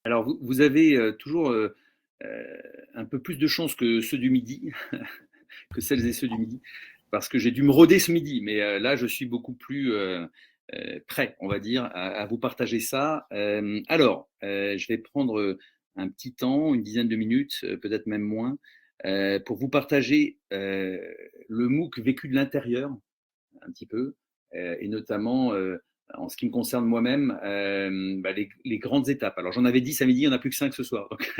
Alors, vous avez toujours un peu plus de chance que ceux du midi, que celles et ceux du midi, parce que j'ai dû me roder ce midi, mais là, je suis beaucoup plus prêt, on va dire, à vous partager ça. Je vais prendre un petit temps, une dizaine de minutes, peut-être même moins, pour vous partager le MOOC vécu de l'intérieur, un petit peu, et notamment en ce qui me concerne moi-même, les grandes étapes. Alors j'en avais 10 à midi, il n'y en a plus que 5 ce soir, donc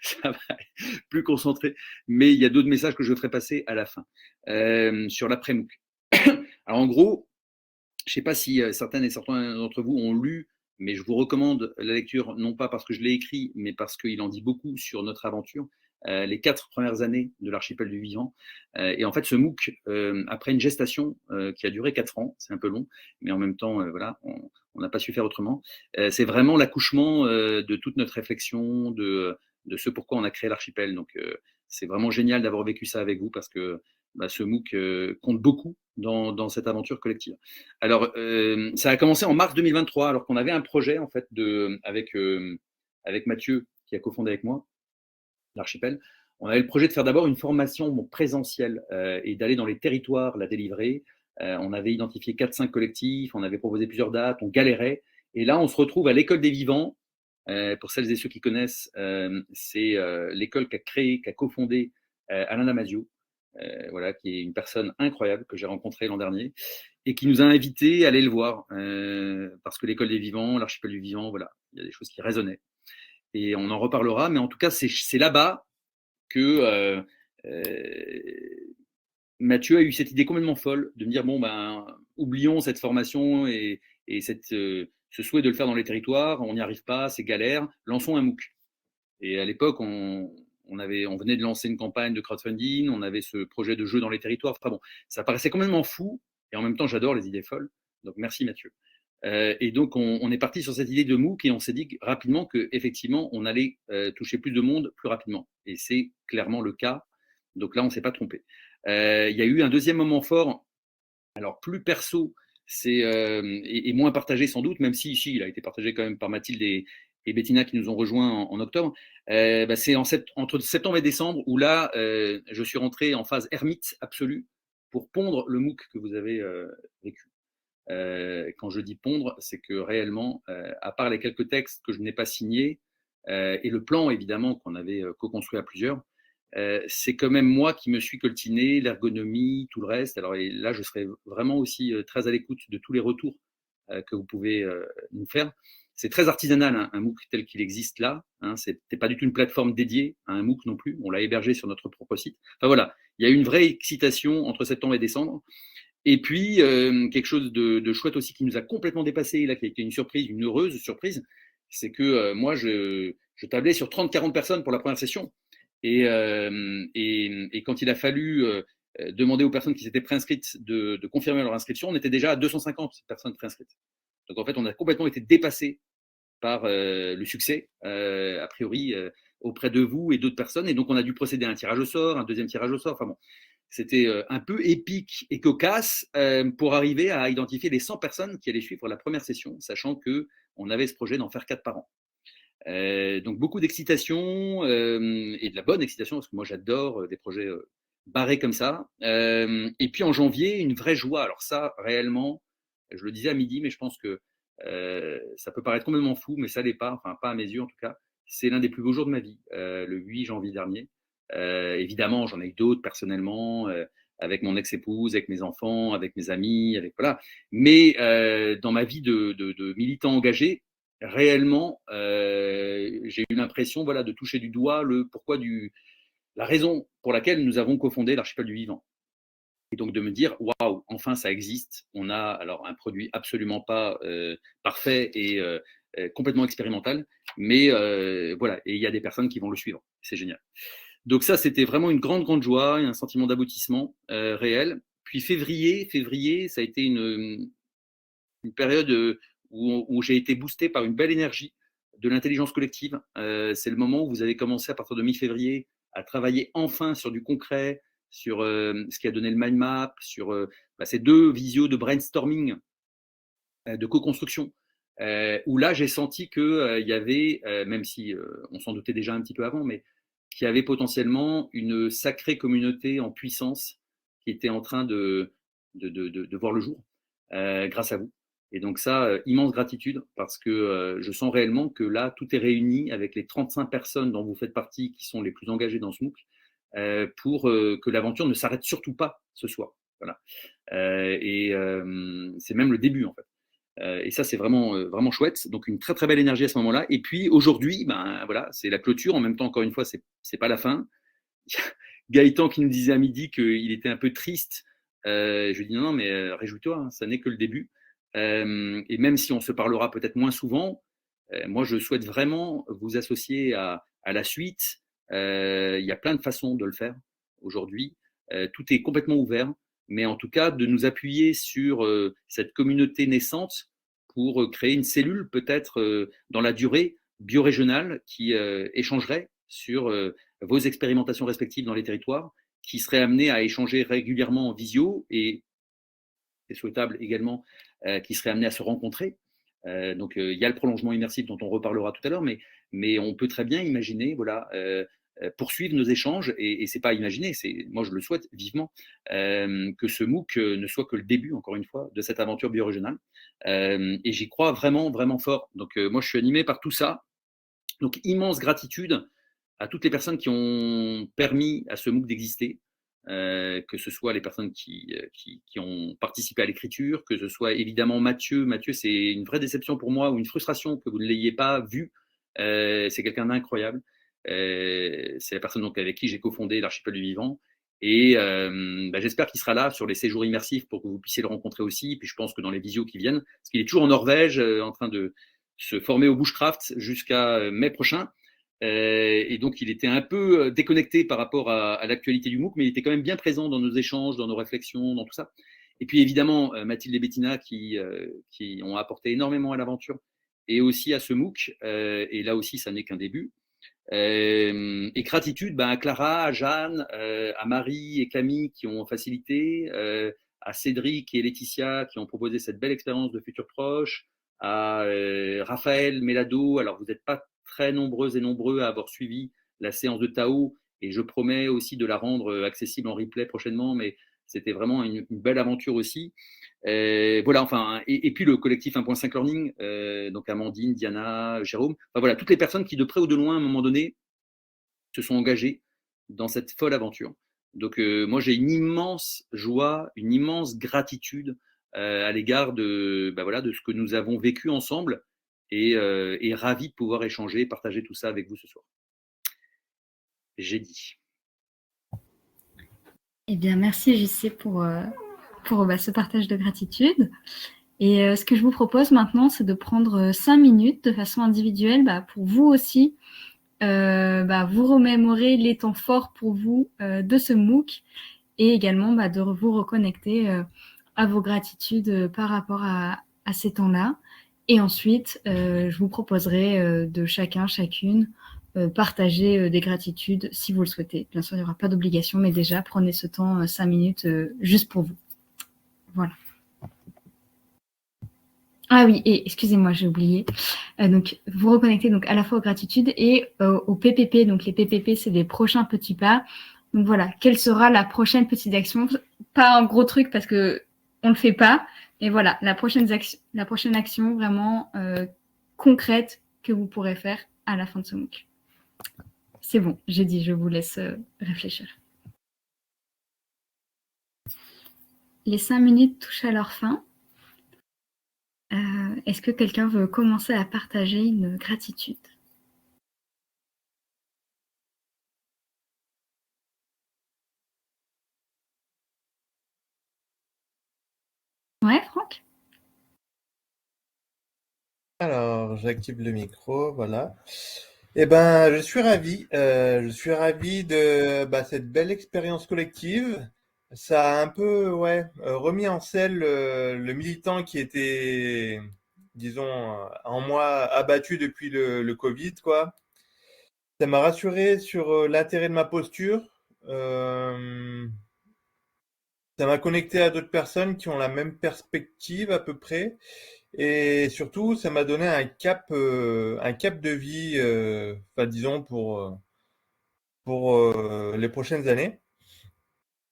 ça va être plus concentré, mais il y a d'autres messages que je ferai passer à la fin sur l'après-MOOC. Alors en gros, je ne sais pas si certaines et certains d'entre vous ont lu, mais je vous recommande la lecture, non pas parce que je l'ai écrit, mais parce qu'il en dit beaucoup sur notre aventure, les 4 premières années de l'archipel du vivant. Et en fait, ce MOOC, après une gestation qui a duré 4 ans, c'est un peu long, mais en même temps, voilà, on n'a pas su faire autrement. C'est vraiment l'accouchement de toute notre réflexion, de ce pourquoi on a créé l'archipel. Donc, c'est vraiment génial d'avoir vécu ça avec vous parce que ce MOOC compte beaucoup dans cette aventure collective. Alors, ça a commencé en mars 2023, alors qu'on avait un projet en fait avec Mathieu, qui a cofondé avec moi l'archipel. On avait le projet de faire d'abord une formation présentielle et d'aller dans les territoires la délivrer. On avait identifié 4-5 collectifs, on avait proposé plusieurs dates, on galérait. Et là, on se retrouve à l'école des vivants. Pour celles et ceux qui connaissent, c'est l'école qu'a créée, qu'a cofondé Alain Damasio, voilà, qui est une personne incroyable que j'ai rencontrée l'an dernier et qui nous a invités à aller le voir parce que l'école des vivants, l'archipel du vivant, voilà, il y a des choses qui résonnaient. Et on en reparlera, mais en tout cas, c'est là-bas que Mathieu a eu cette idée complètement folle de me dire bon, oublions cette formation et ce souhait de le faire dans les territoires, on n'y arrive pas, c'est galère, lançons un MOOC. Et à l'époque, on venait de lancer une campagne de crowdfunding, on avait ce projet de jeu dans les territoires. Enfin bon, ça paraissait complètement fou, et en même temps, j'adore les idées folles. Donc merci Mathieu. Et donc on est parti sur cette idée de MOOC et on s'est dit rapidement qu'effectivement, on allait toucher plus de monde plus rapidement. Et c'est clairement le cas. Donc là, on ne s'est pas trompé. Il y a eu un deuxième moment fort, alors plus perso, et moins partagé sans doute, même si ici il a été partagé quand même par Mathilde et Bettina qui nous ont rejoints en octobre. C'est entre septembre et décembre où là, je suis rentré en phase ermite absolue pour pondre le MOOC que vous avez vécu. Quand je dis pondre, c'est que réellement, à part les quelques textes que je n'ai pas signés, et le plan évidemment qu'on avait co-construit à plusieurs, c'est quand même moi qui me suis coltiné l'ergonomie, tout le reste. Alors là, je serai vraiment aussi très à l'écoute de tous les retours que vous pouvez nous faire. C'est très artisanal, hein, un MOOC tel qu'il existe là. Hein, c'était pas du tout une plateforme dédiée à un MOOC non plus. On l'a hébergé sur notre propre site. Enfin voilà, il y a eu une vraie excitation entre septembre et décembre. Et puis, quelque chose de chouette aussi qui nous a complètement dépassé, là, qui a été une surprise, une heureuse surprise, c'est que moi, je tablais sur 30-40 personnes pour la première session. Et quand il a fallu demander aux personnes qui s'étaient préinscrites de confirmer leur inscription, on était déjà à 250 personnes préinscrites. Donc en fait, on a complètement été dépassé par le succès, a priori, auprès de vous et d'autres personnes. Et donc on a dû procéder à un tirage au sort, un deuxième tirage au sort. Enfin bon, c'était un peu épique et cocasse pour arriver à identifier les 100 personnes qui allaient suivre la première session, sachant qu'on avait ce projet d'en faire 4 par an. Donc beaucoup d'excitation et de la bonne excitation, parce que moi j'adore des projets barrés comme ça. Et puis en janvier, une vraie joie. Alors ça, réellement, je le disais à midi, mais je pense que ça peut paraître complètement fou, mais ça l'est pas, enfin pas à mes yeux en tout cas. C'est l'un des plus beaux jours de ma vie, le 8 janvier dernier. Évidemment, j'en ai eu d'autres personnellement, avec mon ex-épouse, avec mes enfants, avec mes amis, avec voilà. Mais dans ma vie de militant engagé, réellement, j'ai eu l'impression, voilà, de toucher du doigt le pourquoi la raison pour laquelle nous avons cofondé l'archipel du vivant. Et donc de me dire, waouh, enfin ça existe. On a alors un produit absolument pas parfait et complètement expérimental, mais voilà, et il y a des personnes qui vont le suivre. C'est génial. Donc ça, c'était vraiment une grande, grande joie, un sentiment d'aboutissement réel. Puis février, ça a été une période où j'ai été boosté par une belle énergie de l'intelligence collective. C'est le moment où vous avez commencé à partir de mi-février à travailler enfin sur du concret, sur ce qui a donné le mind map, sur ces 2 visios de brainstorming, de co-construction où là, j'ai senti qu'il y avait, même si on s'en doutait déjà un petit peu avant, mais qu'il y avait potentiellement une sacrée communauté en puissance qui était en train de voir le jour grâce à vous. Et donc ça, immense gratitude parce que je sens réellement que là, tout est réuni avec les 35 personnes dont vous faites partie qui sont les plus engagées dans ce MOOC pour que l'aventure ne s'arrête surtout pas ce soir. Voilà. C'est même le début en fait. Et ça, c'est vraiment, vraiment chouette. Donc, une très, très belle énergie à ce moment-là. Et puis, aujourd'hui, ben, voilà, c'est la clôture. En même temps, encore une fois, c'est pas la fin. Gaëtan qui nous disait à midi qu'il était un peu triste. Je lui dis non, non, mais réjouis-toi, hein, ça n'est que le début. Et même si on se parlera peut-être moins souvent, moi, je souhaite vraiment vous associer à la suite. Il y a plein de façons de le faire aujourd'hui. Tout est complètement ouvert, mais en tout cas, de nous appuyer sur cette communauté naissante pour créer une cellule peut-être dans la durée biorégionale qui échangerait sur vos expérimentations respectives dans les territoires, qui seraient amenées à échanger régulièrement en visio et c'est souhaitable également qui seraient amenés à se rencontrer. Donc il y a le prolongement immersif dont on reparlera tout à l'heure, mais on peut très bien imaginer, voilà, poursuivre nos échanges et c'est pas imaginer, c'est moi je le souhaite vivement que ce MOOC ne soit que le début, encore une fois, de cette aventure biorégionale. Et j'y crois vraiment, vraiment fort. Donc moi je suis animé par tout ça. Donc immense gratitude à toutes les personnes qui ont permis à ce MOOC d'exister, que ce soit les personnes qui ont participé à l'écriture, que ce soit évidemment Mathieu. Mathieu, c'est une vraie déception pour moi ou une frustration que vous ne l'ayez pas vu. C'est quelqu'un d'incroyable. C'est la personne donc, avec qui j'ai cofondé l'Archipel du Vivant. Et bah, j'espère qu'il sera là sur les séjours immersifs pour que vous puissiez le rencontrer aussi. Puis je pense que dans les visios qui viennent, parce qu'il est toujours en Norvège en train de se former au bushcraft jusqu'à mai prochain. Et donc, il était un peu déconnecté par rapport à l'actualité du MOOC, mais il était quand même bien présent dans nos échanges, dans nos réflexions, dans tout ça. Et puis, évidemment, Mathilde et Bettina qui ont apporté énormément à l'aventure et aussi à ce MOOC. Et là aussi, ça n'est qu'un début. Et gratitude à Clara, à Jeanne, à Marie et Camille qui ont facilité, à Cédric et Laetitia qui ont proposé cette belle expérience de futurs proches, à Raphaël, Mélado. Alors, vous n'êtes pas très nombreuses et nombreux à avoir suivi la séance de Tao et je promets aussi de la rendre accessible en replay prochainement, mais c'était vraiment une belle aventure aussi. Voilà, enfin, et puis le collectif 1.5 Learning, donc Amandine, Diana, Jérôme, enfin voilà, toutes les personnes qui de près ou de loin, à un moment donné, se sont engagées dans cette folle aventure. Donc moi, j'ai une immense joie, une immense gratitude à l'égard de, bah, voilà, de ce que nous avons vécu ensemble et ravi de pouvoir échanger, partager tout ça avec vous ce soir. J'ai dit. Eh bien, merci JC pour ce partage de gratitude. Et ce que je vous propose maintenant, c'est de prendre 5 minutes de façon individuelle pour vous aussi, vous remémorer les temps forts pour vous de ce MOOC et également de vous reconnecter à vos gratitudes par rapport à ces temps-là. Et ensuite, je vous proposerai de chacune partager des gratitudes si vous le souhaitez. Bien sûr, il n'y aura pas d'obligation, mais déjà, prenez ce temps, 5 minutes, juste pour vous. Voilà. Ah oui, et excusez-moi, j'ai oublié. Donc, vous reconnectez donc à la fois aux gratitudes et aux PPP. Donc, les PPP, c'est des prochains petits pas. Donc voilà, quelle sera la prochaine petite action? Pas un gros truc parce que on le fait pas, mais voilà, la prochaine action vraiment concrète que vous pourrez faire à la fin de ce MOOC. C'est bon, j'ai dit, je vous laisse réfléchir. Les 5 minutes touchent à leur fin. Est-ce que quelqu'un veut commencer à partager une gratitude? Ouais, Franck? Alors, j'active le micro, voilà. Eh ben, je suis ravi. Je suis ravi de cette belle expérience collective. Ça a un peu, remis en selle le militant qui était, disons, en moi abattu depuis le Covid, quoi. Ça m'a rassuré sur l'intérêt de ma posture. Ça m'a connecté à d'autres personnes qui ont la même perspective à peu près. Et surtout, ça m'a donné un cap de vie, enfin, disons, pour les prochaines années.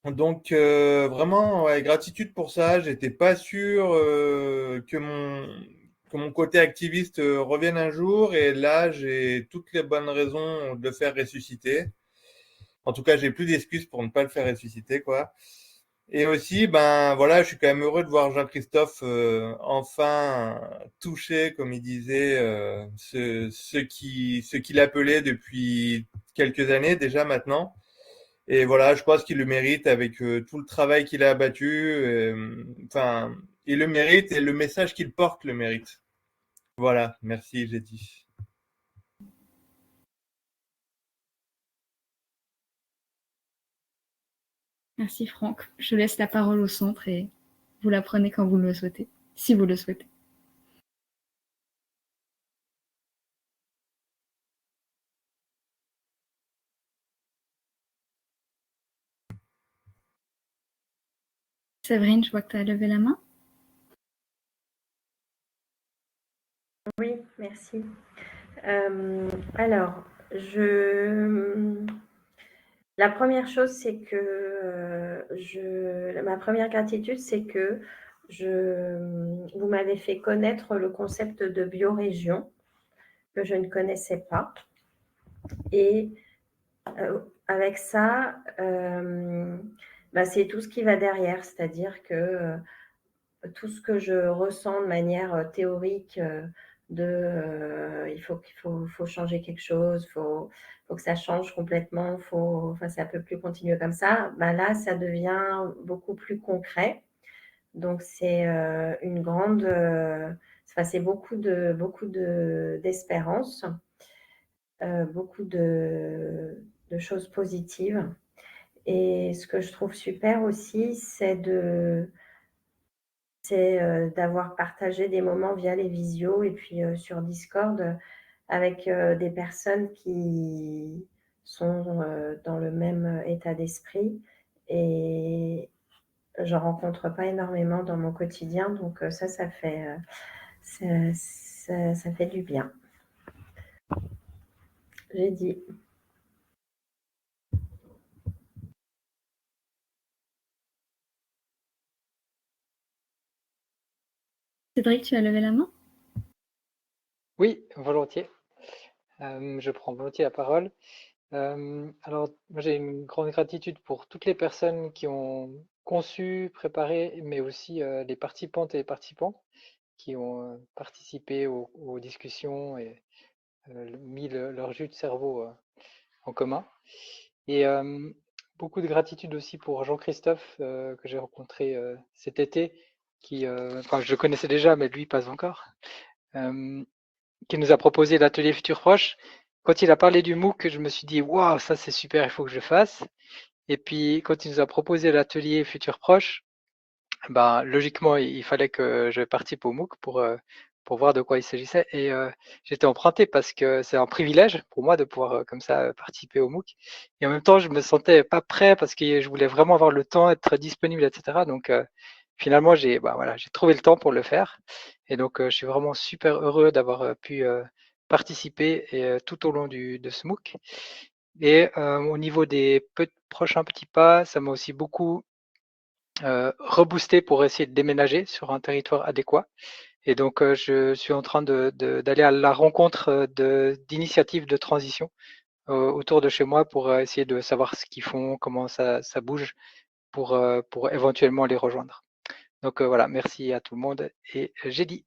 Donc, vraiment, ouais, gratitude pour ça. J'étais pas sûr que mon côté activiste revienne un jour. Et là, j'ai toutes les bonnes raisons de le faire ressusciter. En tout cas, j'ai plus d'excuses pour ne pas le faire ressusciter, quoi. Et aussi, ben voilà, je suis quand même heureux de voir Jean-Christophe enfin toucher, comme il disait, ce qu'il appelait depuis quelques années déjà maintenant. Et voilà, je pense qu'il le mérite avec tout le travail qu'il a abattu. Enfin, il le mérite et le message qu'il porte le mérite. Voilà, merci, j'ai dit. Merci Franck. Je laisse la parole au centre et vous la prenez quand vous le souhaitez, si vous le souhaitez. Séverine, je vois que tu as levé la main. Oui, merci. Alors, la première chose, c'est que ma première gratitude, c'est que vous m'avez fait connaître le concept de biorégion que je ne connaissais pas. Et avec ça, c'est tout ce qui va derrière, c'est-à-dire que tout ce que je ressens de manière théorique, il faut changer quelque chose, faut que ça change complètement, ça peut plus continuer comme ça. Là, ça devient beaucoup plus concret. Donc c'est une grande, c'est beaucoup d'espérance, beaucoup de choses positives. Et ce que je trouve super aussi, c'est d'avoir partagé des moments via les visios et puis sur Discord avec des personnes qui sont dans le même état d'esprit. Et je rencontre pas énormément dans mon quotidien, donc ça fait du bien. J'ai dit. Cédric, tu as levé la main? Oui, volontiers. Je prends volontiers la parole. Alors, moi j'ai une grande gratitude pour toutes les personnes qui ont conçu, préparé, mais aussi les participantes et les participants qui ont participé aux discussions et mis leur jus de cerveau en commun. Et beaucoup de gratitude aussi pour Jean-Christophe que j'ai rencontré cet été, enfin je le connaissais déjà, mais lui pas encore, qui nous a proposé l'atelier Futur Proche. Quand il a parlé du MOOC, je me suis dit waouh, ça c'est super, il faut que je le fasse. Et puis quand il nous a proposé l'atelier Futur Proche, logiquement il fallait que je participe au MOOC pour voir de quoi il s'agissait. Et j'étais emprunté parce que c'est un privilège pour moi de pouvoir comme ça participer au MOOC. Et en même temps, je me sentais pas prêt parce que je voulais vraiment avoir le temps, être disponible, etc. Donc finalement, j'ai trouvé le temps pour le faire. Et donc, je suis vraiment super heureux d'avoir pu participer tout au long de ce MOOC. Et au niveau des prochains petits pas, ça m'a aussi beaucoup reboosté pour essayer de déménager sur un territoire adéquat. Et donc, je suis en train d'aller à la rencontre d'initiatives de transition autour de chez moi pour essayer de savoir ce qu'ils font, comment ça bouge pour éventuellement les rejoindre. Donc voilà, merci à tout le monde et j'ai dit.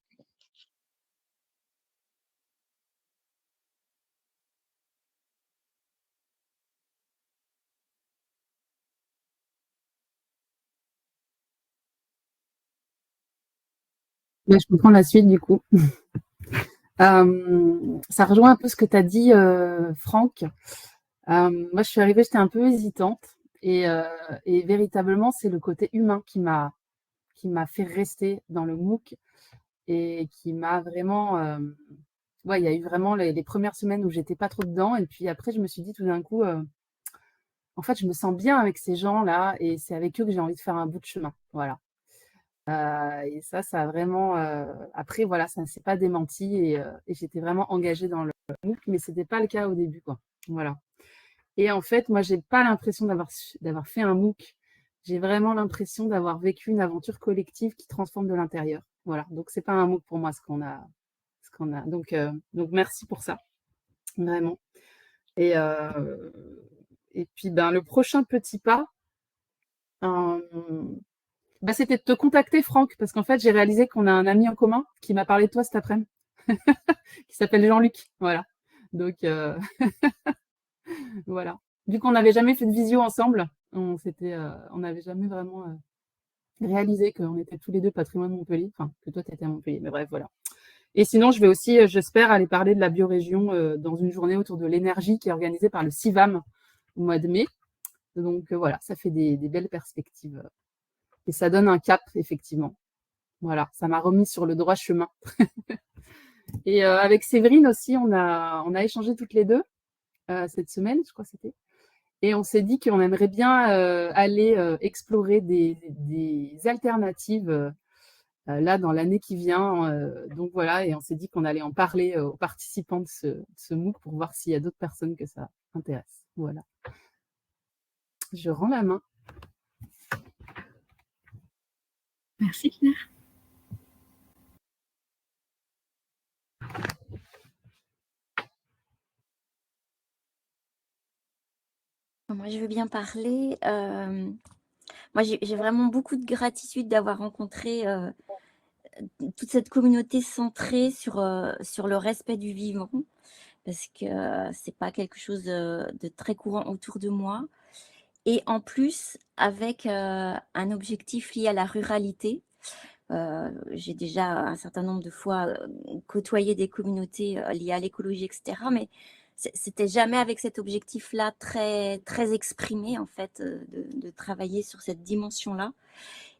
Je comprends la suite du coup. Ça rejoint un peu ce que tu as dit, Franck. Moi, je suis arrivée, j'étais un peu hésitante et véritablement, c'est le côté humain qui m'a fait rester dans le MOOC et qui m'a vraiment... il y a eu vraiment les premières semaines où j'étais pas trop dedans et puis après, je me suis dit tout d'un coup, en fait, je me sens bien avec ces gens-là et c'est avec eux que j'ai envie de faire un bout de chemin. Voilà. Et ça a vraiment. Après, voilà, ça ne s'est pas démenti et j'étais vraiment engagée dans le MOOC, mais c'était pas le cas au début, quoi. Voilà. Et en fait, moi, j'ai pas l'impression d'avoir fait un MOOC. J'ai vraiment l'impression d'avoir vécu une aventure collective qui transforme de l'intérieur. Voilà. Donc, c'est pas un MOOC pour moi ce qu'on a. Donc, merci pour ça, vraiment. Et puis, ben, le prochain petit pas, c'était de te contacter, Franck, parce qu'en fait, j'ai réalisé qu'on a un ami en commun qui m'a parlé de toi cet après-midi, qui s'appelle Jean-Luc. Voilà. Donc, voilà. Vu qu'on n'avait jamais fait de visio ensemble, on n'avait jamais vraiment réalisé qu'on était tous les deux patrimoine de Montpellier. Enfin, que toi, tu étais à Montpellier. Mais bref, voilà. Et sinon, je vais aussi, j'espère, aller parler de la biorégion dans une journée autour de l'énergie qui est organisée par le CIVAM au mois de mai. Donc, voilà, ça fait des belles perspectives. Et ça donne un cap, effectivement. Voilà, ça m'a remis sur le droit chemin. Et avec Séverine aussi, on a échangé toutes les deux cette semaine, je crois que c'était. Et on s'est dit qu'on aimerait bien aller explorer des alternatives là dans l'année qui vient. Donc voilà, et on s'est dit qu'on allait en parler aux participants de ce MOOC pour voir s'il y a d'autres personnes que ça intéresse. Voilà. Je rends la main. Merci Claire. Moi, je veux bien parler. Moi, j'ai vraiment beaucoup de gratitude d'avoir rencontré toute cette communauté centrée sur le respect du vivant, parce que c'est pas quelque chose de très courant autour de moi. Et en plus, avec un objectif lié à la ruralité. J'ai déjà un certain nombre de fois côtoyé des communautés liées à l'écologie, etc. Mais c'était jamais avec cet objectif-là très, très exprimé, en fait, de travailler sur cette dimension-là.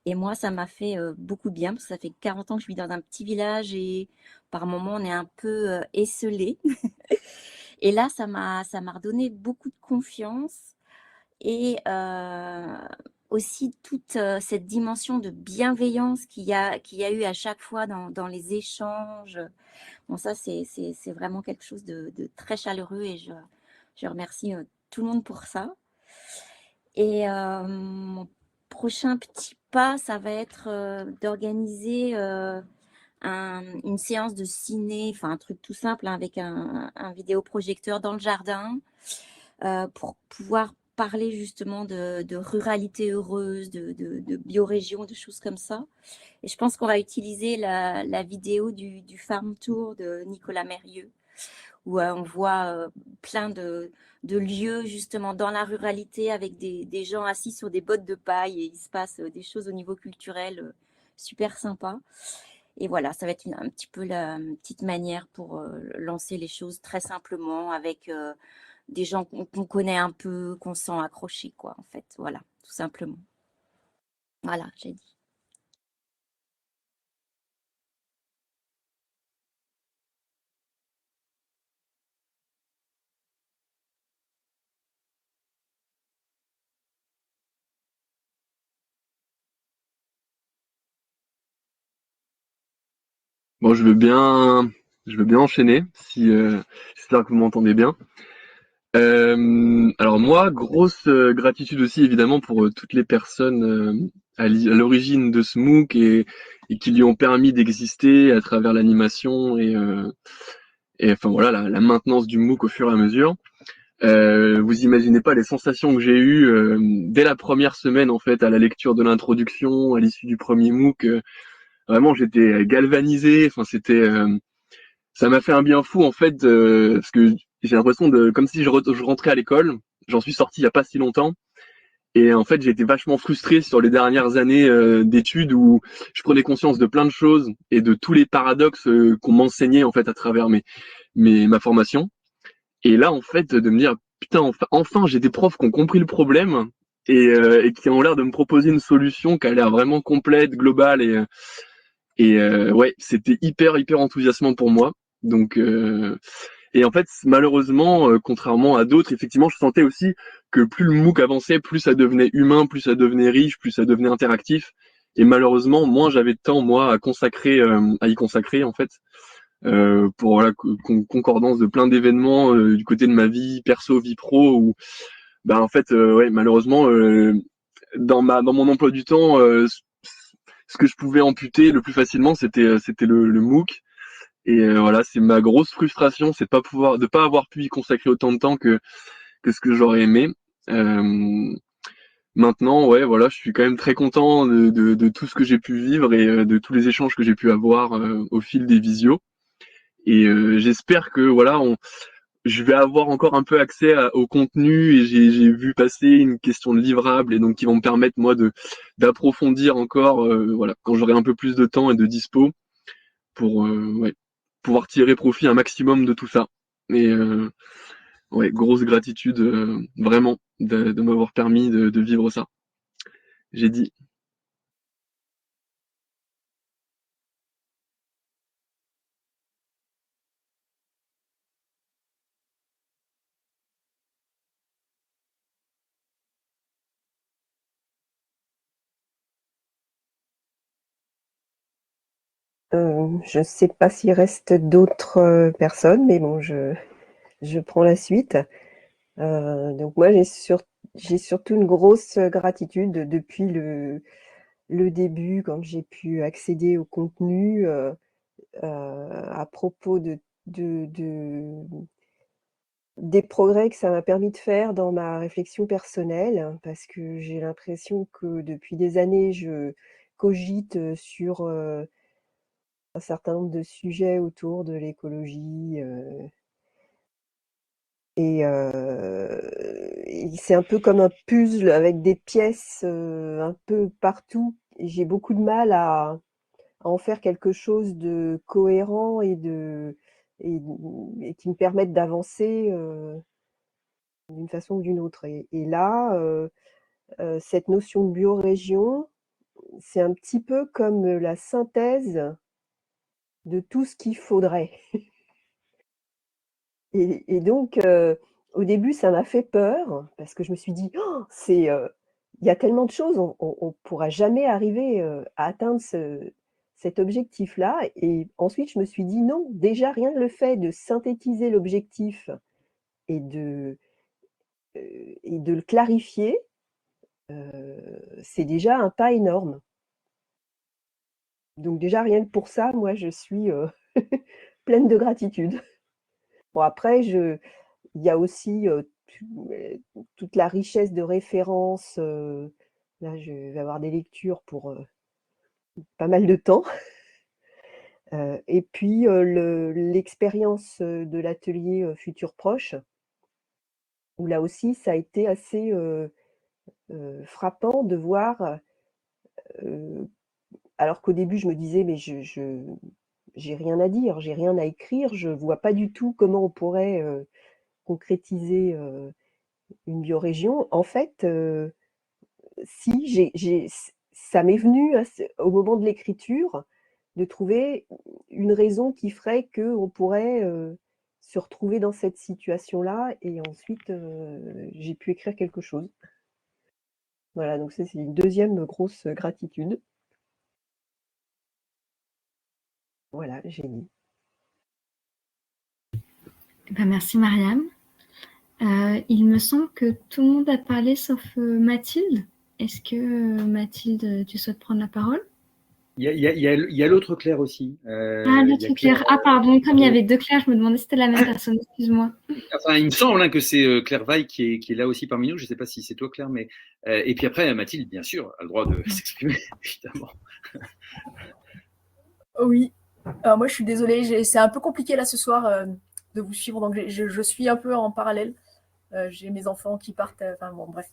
Et moi, ça m'a fait beaucoup de bien, parce que ça fait 40 ans que je vis dans un petit village et par moments, on est un peu esselé. Et là, ça m'a redonné beaucoup de confiance et aussi toute cette dimension de bienveillance qu'il y a eu à chaque fois dans les échanges. Bon, ça, c'est vraiment quelque chose de très chaleureux et je remercie tout le monde pour ça. Et mon prochain petit pas, ça va être d'organiser une séance de ciné, enfin un truc tout simple, hein, avec un vidéoprojecteur dans le jardin pour pouvoir parler justement de ruralité heureuse, de biorégion, de choses comme ça. Et je pense qu'on va utiliser la vidéo du Farm Tour de Nicolas Mérieux, où on voit plein de lieux justement dans la ruralité avec des gens assis sur des bottes de paille et il se passe des choses au niveau culturel super sympa. Et voilà, ça va être un petit peu la petite manière pour lancer les choses très simplement avec des gens qu'on connaît un peu, qu'on sent accrochés, quoi, en fait. Voilà, tout simplement. Voilà, j'ai dit. Bon, je veux bien enchaîner si j'espère que vous m'entendez bien. Alors moi, grosse gratitude aussi évidemment pour toutes les personnes à l'origine de ce MOOC et qui lui ont permis d'exister à travers l'animation et enfin voilà la maintenance du MOOC au fur et à mesure. Vous imaginez pas les sensations que j'ai eues dès la première semaine en fait à la lecture de l'introduction, à l'issue du premier MOOC. Vraiment, j'étais galvanisé. Enfin, ça m'a fait un bien fou en fait, parce que j'ai l'impression comme si je rentrais à l'école. J'en suis sorti il y a pas si longtemps. Et en fait, j'ai été vachement frustré sur les dernières années d'études où je prenais conscience de plein de choses et de tous les paradoxes qu'on m'enseignait en fait à travers ma formation. Et là, en fait, de me dire putain, enfin j'ai des profs qui ont compris le problème et qui ont l'air de me proposer une solution qui a l'air vraiment complète, globale et ouais, c'était hyper enthousiasmant pour moi. Donc et en fait, malheureusement, contrairement à d'autres, effectivement, je sentais aussi que plus le MOOC avançait, plus ça devenait humain, plus ça devenait riche, plus ça devenait interactif. Et malheureusement, moins j'avais de temps, moi, à y consacrer, en fait, pour voilà, concordance de plein d'événements du côté de ma vie perso, vie pro, où, bah, en fait, ouais, malheureusement, dans mon emploi du temps, ce que je pouvais amputer le plus facilement, c'était le MOOC. Et voilà, c'est ma grosse frustration, c'est de pas avoir pu y consacrer autant de temps que ce que j'aurais aimé. Maintenant, ouais, voilà, je suis quand même très content de tout ce que j'ai pu vivre et de tous les échanges que j'ai pu avoir au fil des visios. Et j'espère que voilà, je vais avoir encore un peu accès au contenu et j'ai vu passer une question de livrable et donc qui vont me permettre moi d'approfondir encore, voilà, quand j'aurai un peu plus de temps et de dispo pour ouais, pouvoir tirer profit un maximum de tout ça. Et ouais, grosse gratitude vraiment de m'avoir permis de vivre ça. J'ai dit. Je ne sais pas s'il reste d'autres personnes, mais bon, je prends la suite. Donc moi, j'ai surtout une grosse gratitude depuis le début, quand j'ai pu accéder au contenu à propos des progrès que ça m'a permis de faire dans ma réflexion personnelle, parce que j'ai l'impression que depuis des années, je cogite sur un certain nombre de sujets autour de l'écologie, et c'est un peu comme un puzzle avec des pièces un peu partout. Et j'ai beaucoup de mal à en faire quelque chose de cohérent et qui me permette d'avancer d'une façon ou d'une autre. Et là, cette notion de biorégion, c'est un petit peu comme la synthèse de tout ce qu'il faudrait. Et donc, au début, ça m'a fait peur parce que je me suis dit: «Oh, il y a tellement de choses, on pourra jamais arriver, à atteindre cet objectif-là», et ensuite je me suis dit: «Non, déjà rien que le fait de synthétiser l'objectif et de le clarifier, c'est déjà un pas énorme». Donc déjà rien que pour ça, moi je suis, pleine de gratitude. Bon après il y a aussi, toute la richesse de références, là je vais avoir des lectures pour, pas mal de temps. Et puis, l'expérience, de l'atelier, Futur Proche, où là aussi ça a été assez, frappant de voir, heu, alors qu'au début je me disais: «Mais j'ai rien à dire, j'ai rien à écrire, je vois pas du tout comment on pourrait, concrétiser, une biorégion». En fait, si, ça m'est venu au moment de l'écriture, de trouver une raison qui ferait qu'on pourrait, se retrouver dans cette situation-là, et ensuite, j'ai pu écrire quelque chose. Voilà, donc ça, c'est une deuxième grosse gratitude. Voilà, j'ai dit. Ben, merci Mariam. Il me semble que tout le monde a parlé sauf Mathilde. Est-ce que Mathilde, tu souhaites prendre la parole? Il y a l'autre Claire aussi. Ah, Il y a l'autre Claire. Ah, pardon, comme il y avait deux Claires, je me demandais si c'était la même personne. Excuse-moi. Enfin, il me semble que c'est Claire Vaille qui est là aussi parmi nous. Je ne sais pas si c'est toi, Claire, mais et puis après, Mathilde, bien sûr, a le droit de s'exprimer, évidemment. Oui. Alors moi, je suis désolée, c'est un peu compliqué là ce soir de vous suivre, donc je suis un peu en parallèle. J'ai mes enfants qui partent, enfin bon, bref.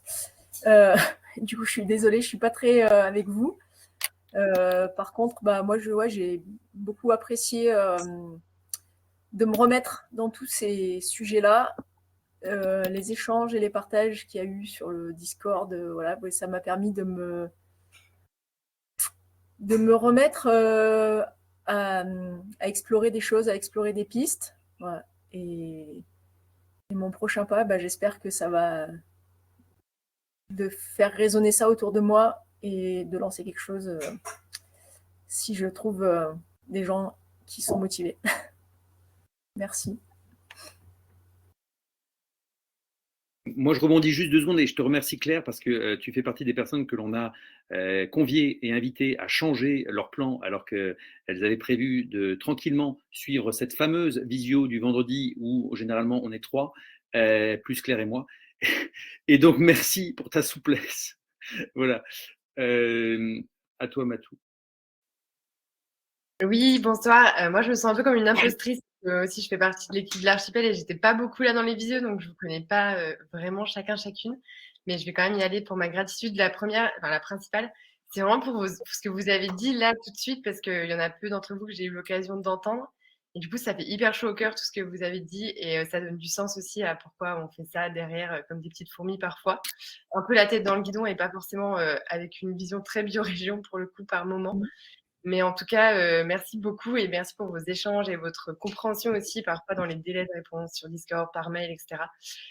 Du coup, je suis désolée, je suis pas très avec vous. Par contre, bah, moi, j'ai beaucoup apprécié de me remettre dans tous ces sujets-là, les échanges et les partages qu'il y a eu sur le Discord. Voilà, ça m'a permis de me remettre à explorer des choses, à explorer des pistes. Voilà. Et mon prochain pas, bah, j'espère que ça va de faire résonner ça autour de moi et de lancer quelque chose si je trouve des gens qui sont motivés. Merci. Moi, je rebondis juste 2 secondes et je te remercie Claire parce que tu fais partie des personnes que l'on a conviées et invitées à changer leur plan alors qu'elles avaient prévu de tranquillement suivre cette fameuse visio du vendredi où généralement on est 3, plus Claire et moi. Et donc, merci pour ta souplesse. Voilà. À toi, Matou. Oui, bonsoir. Moi, je me sens un peu comme une impostrice. Aussi, je fais partie de l'équipe de l'Archipel et j'étais pas beaucoup là dans les visios, donc je vous connais pas vraiment chacune. Mais je vais quand même y aller pour ma gratitude. La première, enfin la principale, c'est vraiment pour ce que vous avez dit là tout de suite, parce qu'il y en a peu d'entre vous que j'ai eu l'occasion d'entendre. Et du coup, ça fait hyper chaud au cœur tout ce que vous avez dit et ça donne du sens aussi à pourquoi on fait ça derrière comme des petites fourmis parfois. Un peu la tête dans le guidon et pas forcément avec une vision très biorégion pour le coup par moment. Mais en tout cas, merci beaucoup et merci pour vos échanges et votre compréhension aussi, parfois dans les délais de réponse sur Discord, par mail, etc.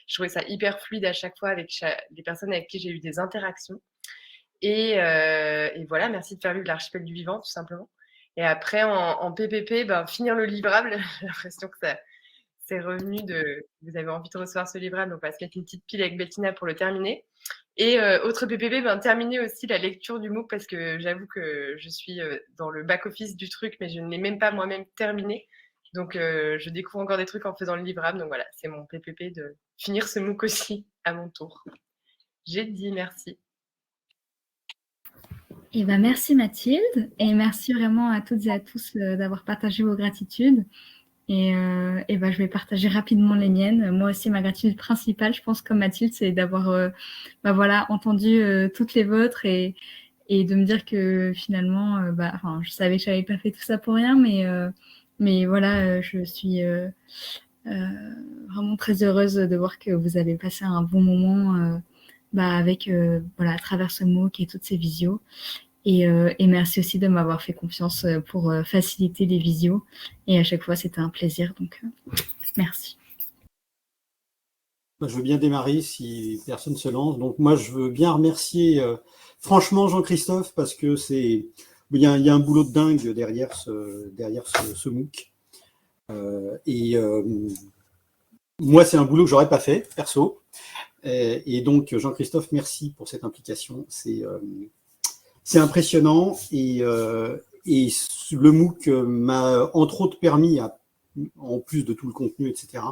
Je trouvais ça hyper fluide à chaque fois avec les personnes avec qui j'ai eu des interactions. Et voilà, merci de faire vivre l'archipel du vivant, tout simplement. Et après, en PPP, finir le livrable, j'ai l'impression que c'est revenu vous avez envie de recevoir ce livrable, donc on va se mettre une petite pile avec Bettina pour le terminer. Et autre PPP, terminer aussi la lecture du MOOC parce que j'avoue que je suis dans le back-office du truc, mais je ne l'ai même pas moi-même terminé. Donc, je découvre encore des trucs en faisant le livrable. Donc voilà, c'est mon PPP de finir ce MOOC aussi à mon tour. J'ai dit merci. Et merci Mathilde, et merci vraiment à toutes et à tous d'avoir partagé vos gratitudes. Et je vais partager rapidement les miennes. Moi aussi, ma gratitude principale, je pense, comme Mathilde, c'est d'avoir entendu toutes les vôtres et de me dire que finalement, je savais que je n'avais pas fait tout ça pour rien, mais voilà, je suis vraiment très heureuse de voir que vous avez passé un bon moment avec à travers ce MOOC et toutes ces visios. Et merci aussi de m'avoir fait confiance pour faciliter les visios. Et à chaque fois, c'était un plaisir. Donc, merci. Je veux bien démarrer si personne se lance. Donc, moi, je veux bien remercier franchement Jean-Christophe parce que il y a un boulot de dingue derrière ce MOOC. Moi, c'est un boulot que j'aurais pas fait, perso. Et donc, Jean-Christophe, merci pour cette implication. C'est impressionnant et le MOOC m'a entre autres permis, en plus de tout le contenu, etc.,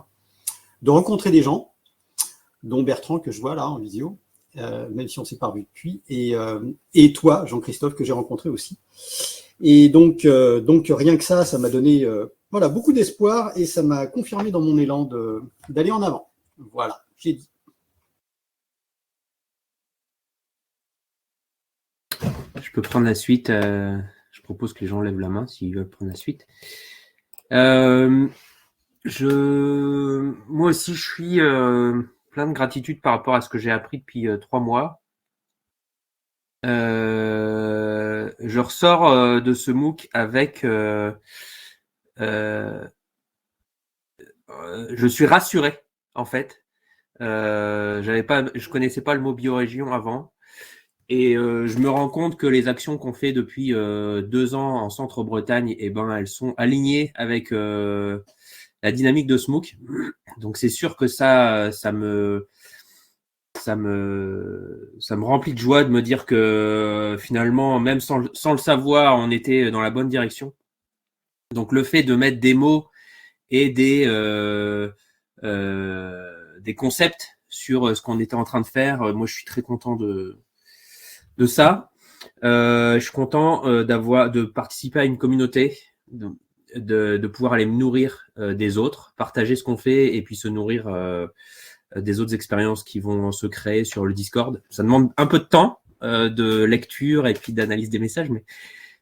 de rencontrer des gens, dont Bertrand que je vois là en vidéo, même si on s'est pas revu depuis, et toi, Jean-Christophe, que j'ai rencontré aussi. Et donc rien que ça m'a donné beaucoup d'espoir et ça m'a confirmé dans mon élan d'aller en avant. Voilà, j'ai dit. Je peux prendre la suite. Je propose que les gens lèvent la main s'ils veulent prendre la suite. Moi aussi, je suis plein de gratitude par rapport à ce que j'ai appris depuis 3 mois. Je ressors de ce MOOC avec... je suis rassuré, en fait. Je connaissais pas le mot biorégion avant. Et je me rends compte que les actions qu'on fait depuis 2 ans en Centre-Bretagne, elles sont alignées avec la dynamique de ce MOOC. Donc c'est sûr que ça me remplit de joie de me dire que finalement, même sans le savoir, on était dans la bonne direction. Donc le fait de mettre des mots et des concepts sur ce qu'on était en train de faire, moi je suis très content de ça. Je suis content de participer à une communauté, de pouvoir aller me nourrir des autres, partager ce qu'on fait et puis se nourrir des autres expériences qui vont se créer sur le Discord. Ça demande un peu de temps de lecture et puis d'analyse des messages,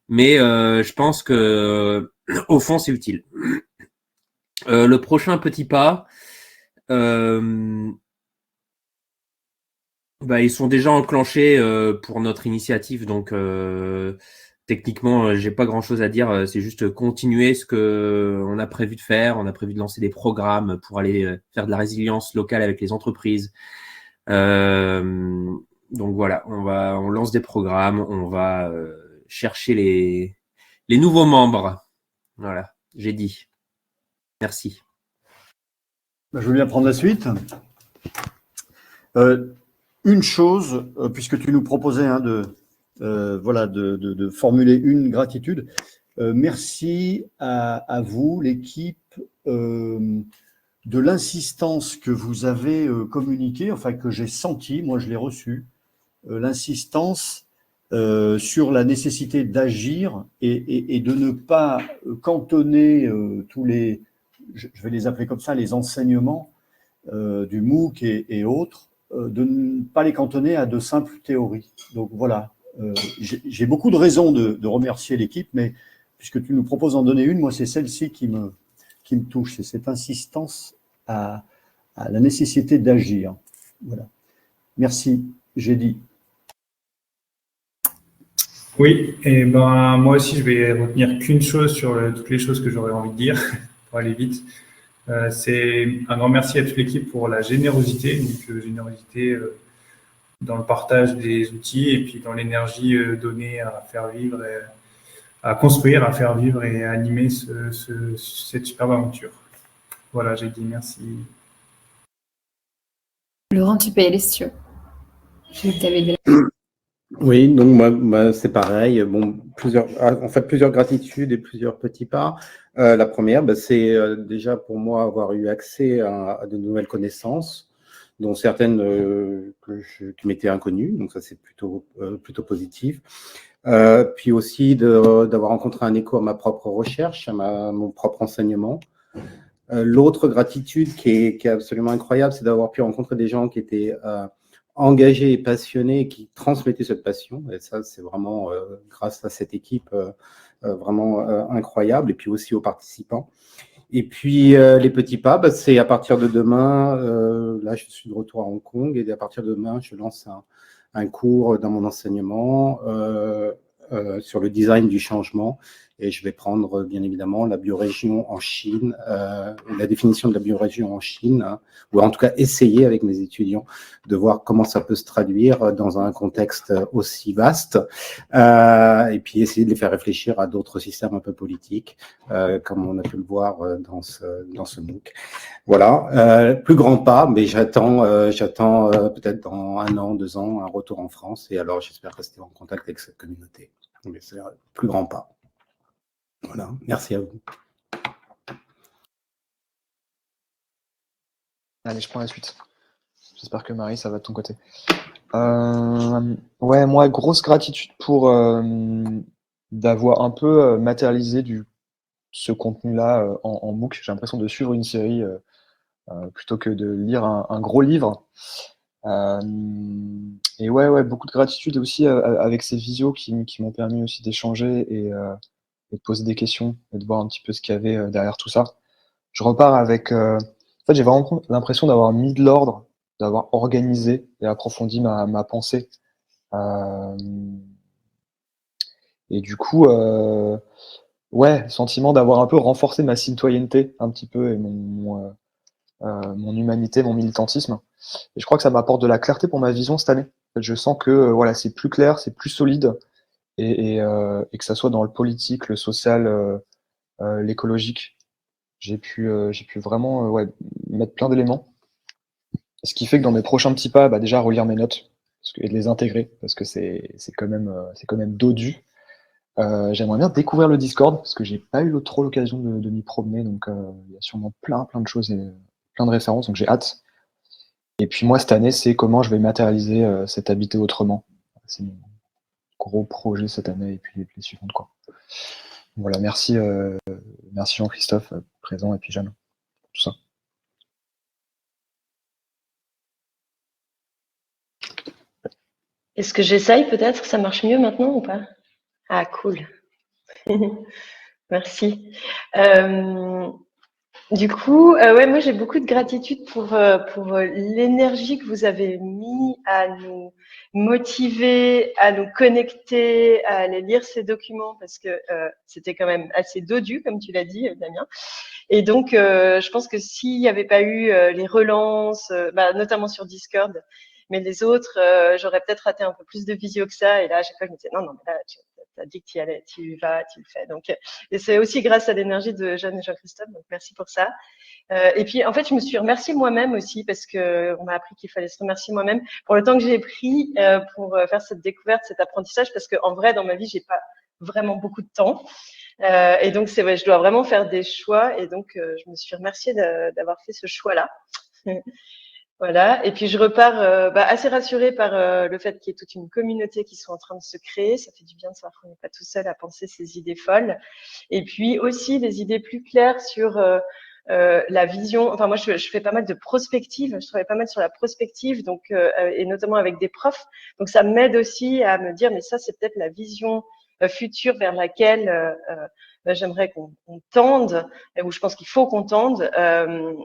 mais je pense que au fond c'est utile. Le prochain petit pas, ils sont déjà enclenchés pour notre initiative, donc techniquement, j'ai pas grand-chose à dire. C'est juste continuer ce que on a prévu de faire. On a prévu de lancer des programmes pour aller faire de la résilience locale avec les entreprises. Donc voilà, on lance des programmes, on va chercher les nouveaux membres. Voilà, j'ai dit. Merci. Je veux bien prendre la suite. Une chose, puisque tu nous proposais de formuler une gratitude, merci à vous, l'équipe, de l'insistance que vous avez communiquée, enfin que j'ai sentie, moi je l'ai reçue, l'insistance sur la nécessité d'agir et de ne pas cantonner tous les, je vais les appeler comme ça, les enseignements du MOOC et autres, de ne pas les cantonner à de simples théories. Donc voilà, j'ai beaucoup de raisons de remercier l'équipe, mais puisque tu nous proposes d'en donner une, moi c'est celle-ci qui me touche, c'est cette insistance à la nécessité d'agir. Voilà. Merci, j'ai dit. Oui, et ben moi aussi je vais retenir qu'une chose sur toutes les choses que j'aurais envie de dire pour aller vite. C'est un grand merci à toute l'équipe pour la générosité, dans le partage des outils et puis dans l'énergie donnée à faire vivre, à construire, à faire vivre et à animer cette superbe aventure. Voilà, j'ai dit merci. Laurent, tu peux y aller si tu veux. Je t'avais dit. Oui, donc moi c'est pareil. Bon, plusieurs gratitudes et plusieurs petits pas. La première, c'est déjà pour moi avoir eu accès à de nouvelles connaissances, dont certaines qui m'étaient inconnues. Donc ça c'est plutôt positif. Puis aussi d'avoir rencontré un écho à ma propre recherche, à mon propre enseignement. L'autre gratitude qui est absolument incroyable, c'est d'avoir pu rencontrer des gens qui étaient engagés et passionnés, qui transmettaient cette passion. Et ça, c'est vraiment grâce à cette équipe vraiment incroyable, et puis aussi aux participants. Et puis, les petits pas, c'est à partir de demain, là, je suis de retour à Hong Kong, et à partir de demain, je lance un cours dans mon enseignement sur le design du changement. Et je vais prendre, bien évidemment, la biorégion en Chine, la définition de la biorégion en Chine, hein, ou en tout cas essayer avec mes étudiants de voir comment ça peut se traduire dans un contexte aussi vaste, et puis essayer de les faire réfléchir à d'autres systèmes un peu politiques, comme on a pu le voir dans ce MOOC. Voilà, plus grand pas, mais j'attends peut-être dans 1 an, 2 ans, un retour en France, et alors j'espère rester en contact avec cette communauté. Mais c'est un plus grand pas. Voilà, merci à vous. Allez, je prends la suite. J'espère que Marie, ça va de ton côté. Ouais, moi, grosse gratitude pour d'avoir un peu matérialisé ce contenu-là en MOOC. J'ai l'impression de suivre une série plutôt que de lire un gros livre. Et ouais, beaucoup de gratitude aussi avec ces visios qui m'ont permis aussi d'échanger et de poser des questions et de voir un petit peu ce qu'il y avait derrière tout ça. Je repars avec... en fait, j'ai vraiment l'impression d'avoir mis de l'ordre, d'avoir organisé et approfondi ma pensée. Et du coup, ouais, sentiment d'avoir un peu renforcé ma citoyenneté un petit peu et mon humanité, mon militantisme. Et je crois que ça m'apporte de la clarté pour ma vision cette année. En fait, je sens que voilà, c'est plus clair, c'est plus solide. Et que ça soit dans le politique, le social, l'écologique, j'ai pu vraiment mettre plein d'éléments. Ce qui fait que dans mes prochains petits pas, déjà relire mes notes et de les intégrer, parce que c'est quand même dodu. J'aimerais bien découvrir le Discord, parce que j'ai pas eu trop l'occasion de m'y promener, donc il y a sûrement plein de choses et plein de références, donc j'ai hâte. Et puis moi, cette année, c'est comment je vais matérialiser cet habiter autrement. C'est mon gros projet cette année et puis les suivantes, quoi. Voilà, merci Jean-Christophe présent et puis Jeanne, tout ça. Est-ce que j'essaye peut-être? Ça marche mieux maintenant ou pas? Ah, cool. Merci. Du coup, ouais, moi j'ai beaucoup de gratitude pour l'énergie que vous avez mis à nous motiver, à nous connecter, à aller lire ces documents, parce que c'était quand même assez dodu, comme tu l'as dit, Damien. Et donc, je pense que s'il n'y avait pas eu les relances, notamment sur Discord, mais les autres, j'aurais peut-être raté un peu plus de visio que ça. Et là, à chaque fois, je me disais, non, mais là, tu as dit que tu y allais, tu y vas, tu le fais. Donc, et c'est aussi grâce à l'énergie de Jeanne et Jean-Christophe, donc merci pour ça. Et puis, en fait, je me suis remerciée moi-même aussi parce que on m'a appris qu'il fallait se remercier moi-même pour le temps que j'ai pris pour faire cette découverte, cet apprentissage, parce que en vrai, dans ma vie, j'ai pas vraiment beaucoup de temps. Et donc, c'est vrai, je dois vraiment faire des choix. Et donc, je me suis remerciée d'avoir fait ce choix-là. Voilà. Et puis, je repars assez rassurée par le fait qu'il y ait toute une communauté qui soit en train de se créer. Ça fait du bien de savoir qu'on n'est pas tout seul à penser ces idées folles. Et puis aussi des idées plus claires sur la vision. Enfin, moi, je fais pas mal de prospective. Je travaille pas mal sur la prospective, donc et notamment avec des profs. Donc, ça m'aide aussi à me dire, mais ça, c'est peut-être la vision future vers laquelle j'aimerais qu'on tende, où je pense qu'il faut qu'on tende,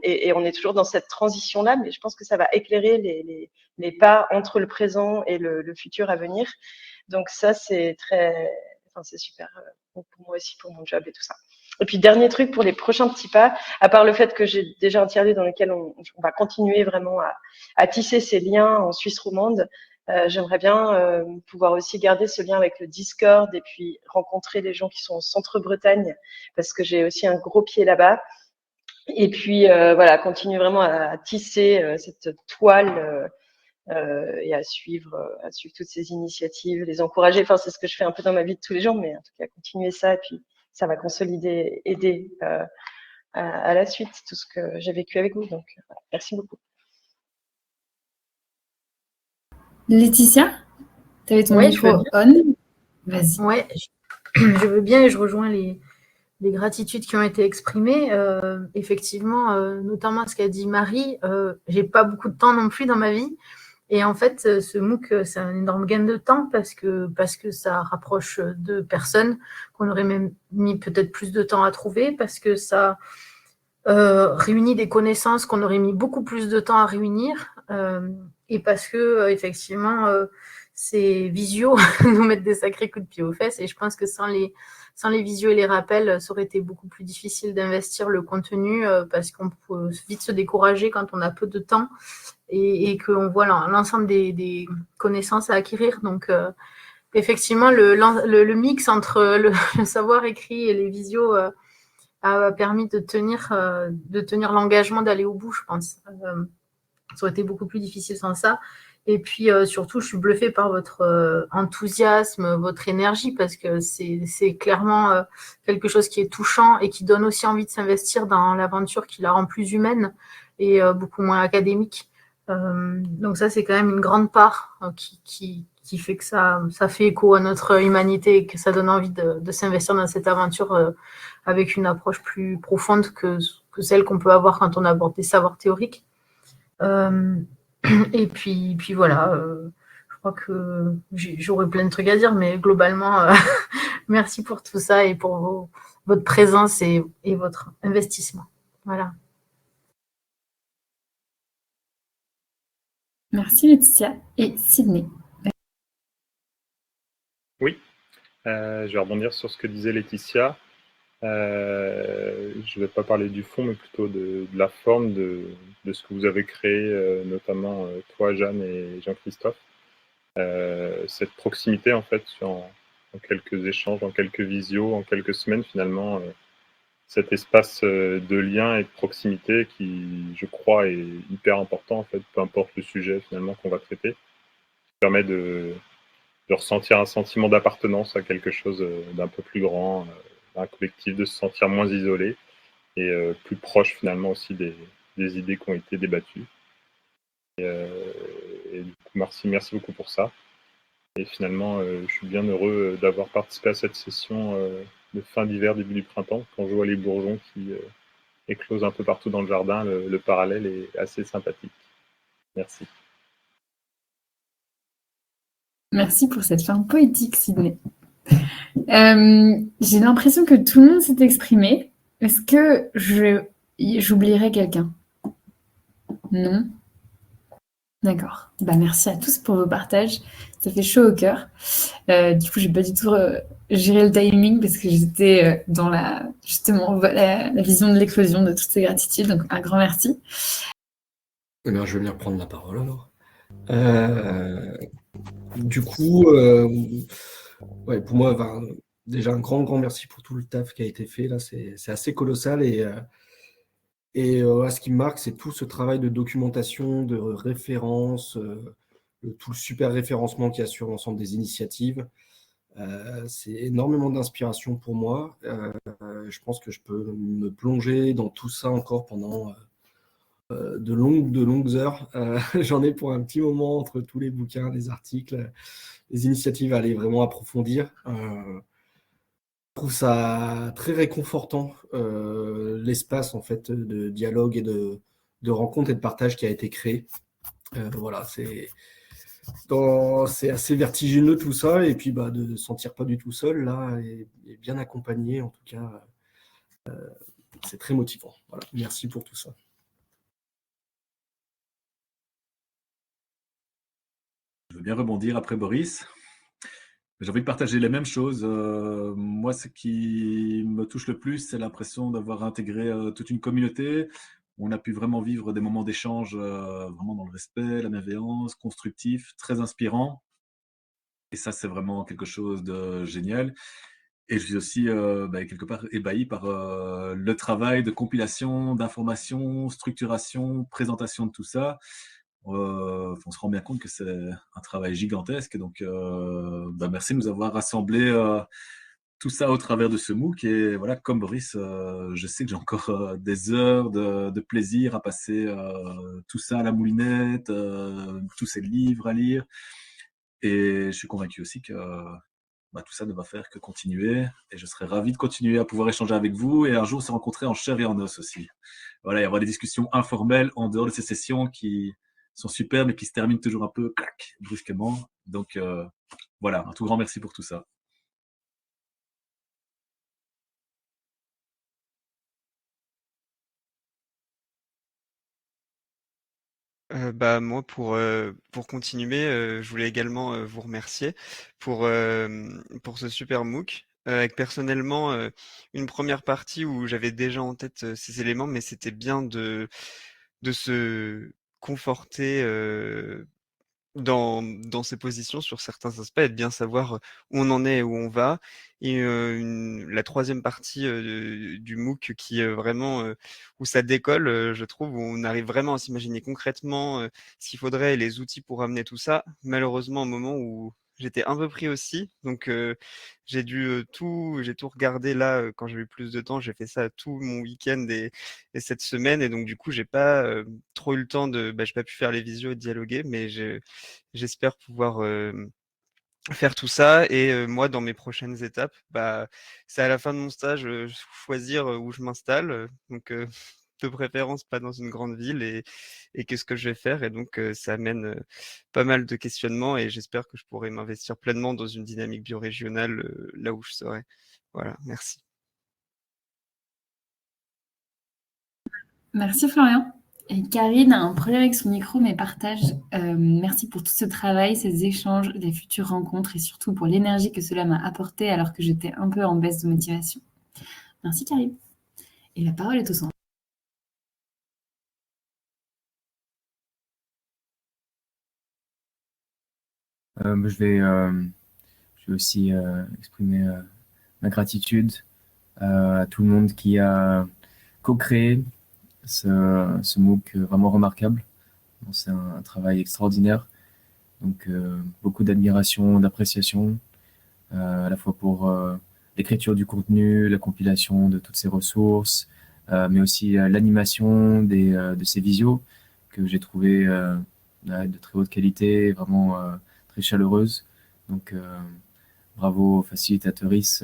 et on est toujours dans cette transition-là, mais je pense que ça va éclairer les pas entre le présent et le futur à venir. Donc ça, c'est c'est super pour moi aussi, pour mon job et tout ça. Et puis, dernier truc pour les prochains petits pas, à part le fait que j'ai déjà un tiers-lieu dans lequel on va continuer vraiment à tisser ces liens en Suisse romande, j'aimerais bien pouvoir aussi garder ce lien avec le Discord et puis rencontrer les gens qui sont en Centre-Bretagne parce que j'ai aussi un gros pied là-bas. Et puis, voilà, continuer vraiment à tisser cette toile et à suivre toutes ces initiatives, les encourager. Enfin, c'est ce que je fais un peu dans ma vie de tous les jours, mais en tout cas, continuer ça et puis ça va consolider, aider à la suite tout ce que j'ai vécu avec vous. Donc, voilà, merci beaucoup. Laetitia, tu avais ton micro on. Vas-y. Ouais, je veux bien et je rejoins les gratitudes qui ont été exprimées. Effectivement, notamment ce qu'a dit Marie, j'ai pas beaucoup de temps non plus dans ma vie. Et en fait, ce MOOC, c'est un énorme gain de temps parce que ça rapproche deux personnes qu'on aurait même mis peut-être plus de temps à trouver, parce que ça réunit des connaissances qu'on aurait mis beaucoup plus de temps à réunir, et parce que effectivement, ces visios nous mettent des sacrés coups de pied aux fesses. Et je pense que sans les visios et les rappels, ça aurait été beaucoup plus difficile d'investir le contenu parce qu'on peut vite se décourager quand on a peu de temps et qu'on voit l'ensemble des connaissances à acquérir. Donc, effectivement, le mix entre le savoir écrit et les visios a permis de tenir l'engagement d'aller au bout, je pense. Ça aurait été beaucoup plus difficile sans ça. Et puis, surtout, je suis bluffée par votre enthousiasme, votre énergie, parce que c'est clairement quelque chose qui est touchant et qui donne aussi envie de s'investir dans l'aventure, qui la rend plus humaine et beaucoup moins académique. Donc ça, c'est quand même une grande part qui fait que ça fait écho à notre humanité et que ça donne envie de s'investir dans cette aventure avec une approche plus profonde que celle qu'on peut avoir quand on aborde des savoirs théoriques. Et puis voilà, je crois que j'aurais plein de trucs à dire, mais globalement, merci pour tout ça et pour votre présence et votre investissement. Voilà. Merci Laetitia. Et Sydney. Oui, je vais rebondir sur ce que disait Laetitia. Je ne vais pas parler du fond, mais plutôt de la forme de ce que vous avez créé, notamment toi, Jeanne et Jean-Christophe. Cette proximité, en fait, en quelques échanges, en quelques visios, en quelques semaines, finalement, cet espace de lien et de proximité qui, je crois, est hyper important, en fait, peu importe le sujet, finalement, qu'on va traiter, qui permet de ressentir un sentiment d'appartenance à quelque chose d'un peu plus grand, un collectif, de se sentir moins isolé et plus proche finalement aussi des idées qui ont été débattues. Et du coup, merci beaucoup pour ça. Et finalement, je suis bien heureux d'avoir participé à cette session de fin d'hiver, début du printemps, quand je vois les bourgeons qui éclosent un peu partout dans le jardin. Le parallèle est assez sympathique. Merci. Merci pour cette fin poétique, Sydney. J'ai l'impression que tout le monde s'est exprimé. Est-ce que j'oublierai quelqu'un? Non? D'accord. Merci à tous pour vos partages. Ça fait chaud au cœur. Du coup, j'ai pas du tout géré le timing parce que j'étais dans la vision de l'éclosion de toutes ces gratitudes. Donc, un grand merci. Eh bien, je vais venir prendre la parole alors. Du coup, ouais, pour moi, déjà un grand merci pour tout le taf qui a été fait. Là, c'est assez colossal. Ce qui me marque, c'est tout ce travail de documentation, de référence, tout le super référencement qu'il y a sur l'ensemble des initiatives. C'est énormément d'inspiration pour moi. Je pense que je peux me plonger dans tout ça encore pendant de longues heures. J'en ai pour un petit moment entre tous les bouquins, les articles, les initiatives à aller vraiment approfondir. Je trouve ça très réconfortant, l'espace en fait de dialogue et de rencontre et de partage qui a été créé. Voilà, c'est assez vertigineux tout ça, et puis de ne se sentir pas du tout seul là, et bien accompagné en tout cas, c'est très motivant. Voilà, merci pour tout ça. Je veux bien rebondir après Boris. J'ai envie de partager les mêmes choses. Moi, ce qui me touche le plus, c'est l'impression d'avoir intégré toute une communauté. On a pu vraiment vivre des moments d'échange vraiment dans le respect, la bienveillance, constructif, très inspirant. Et ça, c'est vraiment quelque chose de génial. Et je suis aussi quelque part ébahi par le travail de compilation, d'information, structuration, présentation de tout ça. On se rend bien compte que c'est un travail gigantesque. Donc, merci de nous avoir rassemblé tout ça au travers de ce MOOC. Et voilà, comme Boris, je sais que j'ai encore des heures de plaisir à passer tout ça à la moulinette, tous ces livres à lire. Et je suis convaincu aussi que tout ça ne va faire que continuer. Et je serais ravi de continuer à pouvoir échanger avec vous et un jour se rencontrer en chair et en os aussi. Voilà, y avoir des discussions informelles en dehors de ces sessions qui sont super, mais qui se terminent toujours un peu brusquement. Donc voilà, un tout grand merci pour tout ça. Moi, pour continuer, je voulais également vous remercier pour ce super MOOC. Avec personnellement une première partie où j'avais déjà en tête ces éléments, mais c'était bien de se conforter dans ses positions sur certains aspects et de bien savoir où on en est et où on va. Et la troisième partie du MOOC qui est vraiment où ça décolle, je trouve, où on arrive vraiment à s'imaginer concrètement ce qu'il faudrait et les outils pour amener tout ça. Malheureusement, au moment où j'étais un peu pris aussi, donc j'ai tout regardé là quand j'ai eu plus de temps. J'ai fait ça tout mon week-end et cette semaine, et donc du coup j'ai pas trop eu le temps j'ai pas pu faire les visios et dialoguer, mais j'espère pouvoir faire tout ça. Et moi, dans mes prochaines étapes, c'est à la fin de mon stage choisir où je m'installe, donc de préférence pas dans une grande ville, et qu'est-ce que je vais faire. Et donc ça amène pas mal de questionnements, et j'espère que je pourrai m'investir pleinement dans une dynamique biorégionale là où je serai. Voilà, merci. Merci Florian. Et Karine a un problème avec son micro, mais partage. Merci pour tout ce travail, ces échanges, les futures rencontres, et surtout pour l'énergie que cela m'a apporté alors que j'étais un peu en baisse de motivation. Merci Karine. Et la parole est au centre. Je vais aussi exprimer ma gratitude à tout le monde qui a co-créé ce MOOC vraiment remarquable. C'est un travail extraordinaire. Donc beaucoup d'admiration, d'appréciation, à la fois pour l'écriture du contenu, la compilation de toutes ces ressources, mais aussi l'animation de ces visios que j'ai trouvé de très haute qualité, vraiment très chaleureuse. Donc bravo facilitatrice,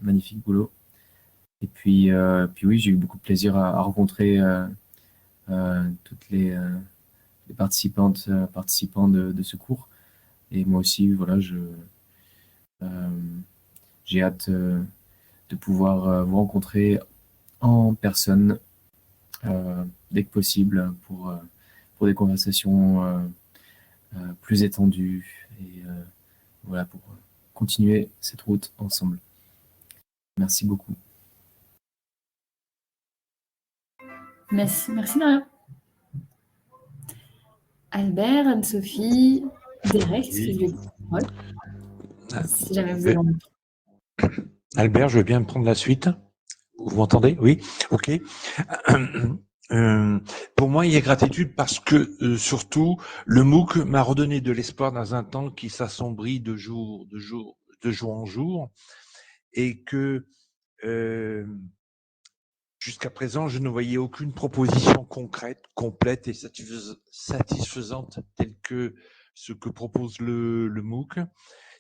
magnifique boulot. Et puis oui, j'ai eu beaucoup de plaisir à rencontrer toutes les participants de ce cours. Et moi aussi, voilà, j'ai hâte de pouvoir vous rencontrer en personne dès que possible pour des conversations plus étendues, et voilà, pour continuer cette route ensemble. Merci beaucoup. Merci Maria. Albert, Anne-Sophie, Derek, est-ce que Oui. je vais prendre Ah, si jamais vous je- avez envie. Albert, je veux bien prendre la suite. Vous m'entendez? Oui. OK. Pour moi, il y a gratitude parce que surtout, le MOOC m'a redonné de l'espoir dans un temps qui s'assombrit de jour en jour, et que jusqu'à présent, je ne voyais aucune proposition concrète, complète et satisfaisante telle que ce que propose le MOOC.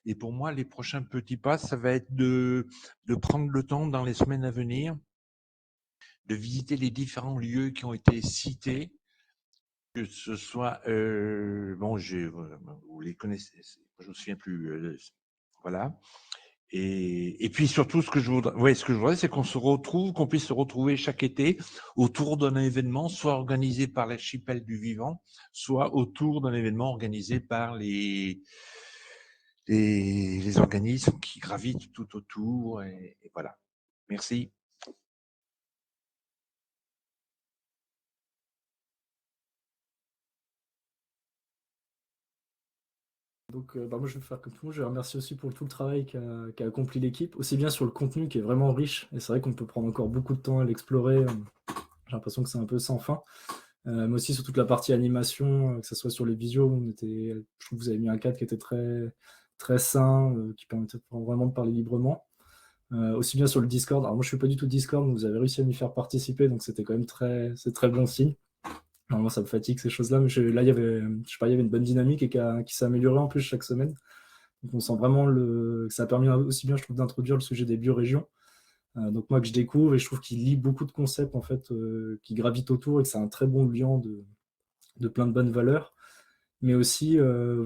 Et pour moi, les prochains petits pas, ça va être de prendre le temps dans les semaines à venir de visiter les différents lieux qui ont été cités, que ce soit, bon, vous les connaissez, je me souviens plus, voilà. Et puis surtout, ce que je voudrais, c'est qu'on se retrouve, qu'on puisse se retrouver chaque été autour d'un événement, soit organisé par l'Archipel du Vivant, soit autour d'un événement organisé par les organismes qui gravitent tout autour, et voilà. Merci. Donc, moi, je vais faire comme tout le monde. Je vais remercier aussi pour tout le travail qu'a accompli l'équipe, aussi bien sur le contenu qui est vraiment riche. Et c'est vrai qu'on peut prendre encore beaucoup de temps à l'explorer. J'ai l'impression que c'est un peu sans fin. Mais aussi sur toute la partie animation, que ce soit sur les visuals. Je trouve que vous avez mis un cadre qui était très, très sain, qui permettait vraiment de parler librement. Aussi bien sur le Discord. Alors, moi, je ne fais pas du tout Discord, mais vous avez réussi à m'y faire participer. Donc, c'était quand même c'est très bon signe. Normalement, ça me fatigue ces choses-là, mais là, il y avait une bonne dynamique et qui s'est améliorée en plus chaque semaine. Donc, on sent vraiment que ça a permis aussi bien, je trouve, d'introduire le sujet des biorégions. Donc, moi, que je découvre, et je trouve qu'il lie beaucoup de concepts, en fait, qui gravitent autour, et que c'est un très bon liant de plein de bonnes valeurs. Mais aussi,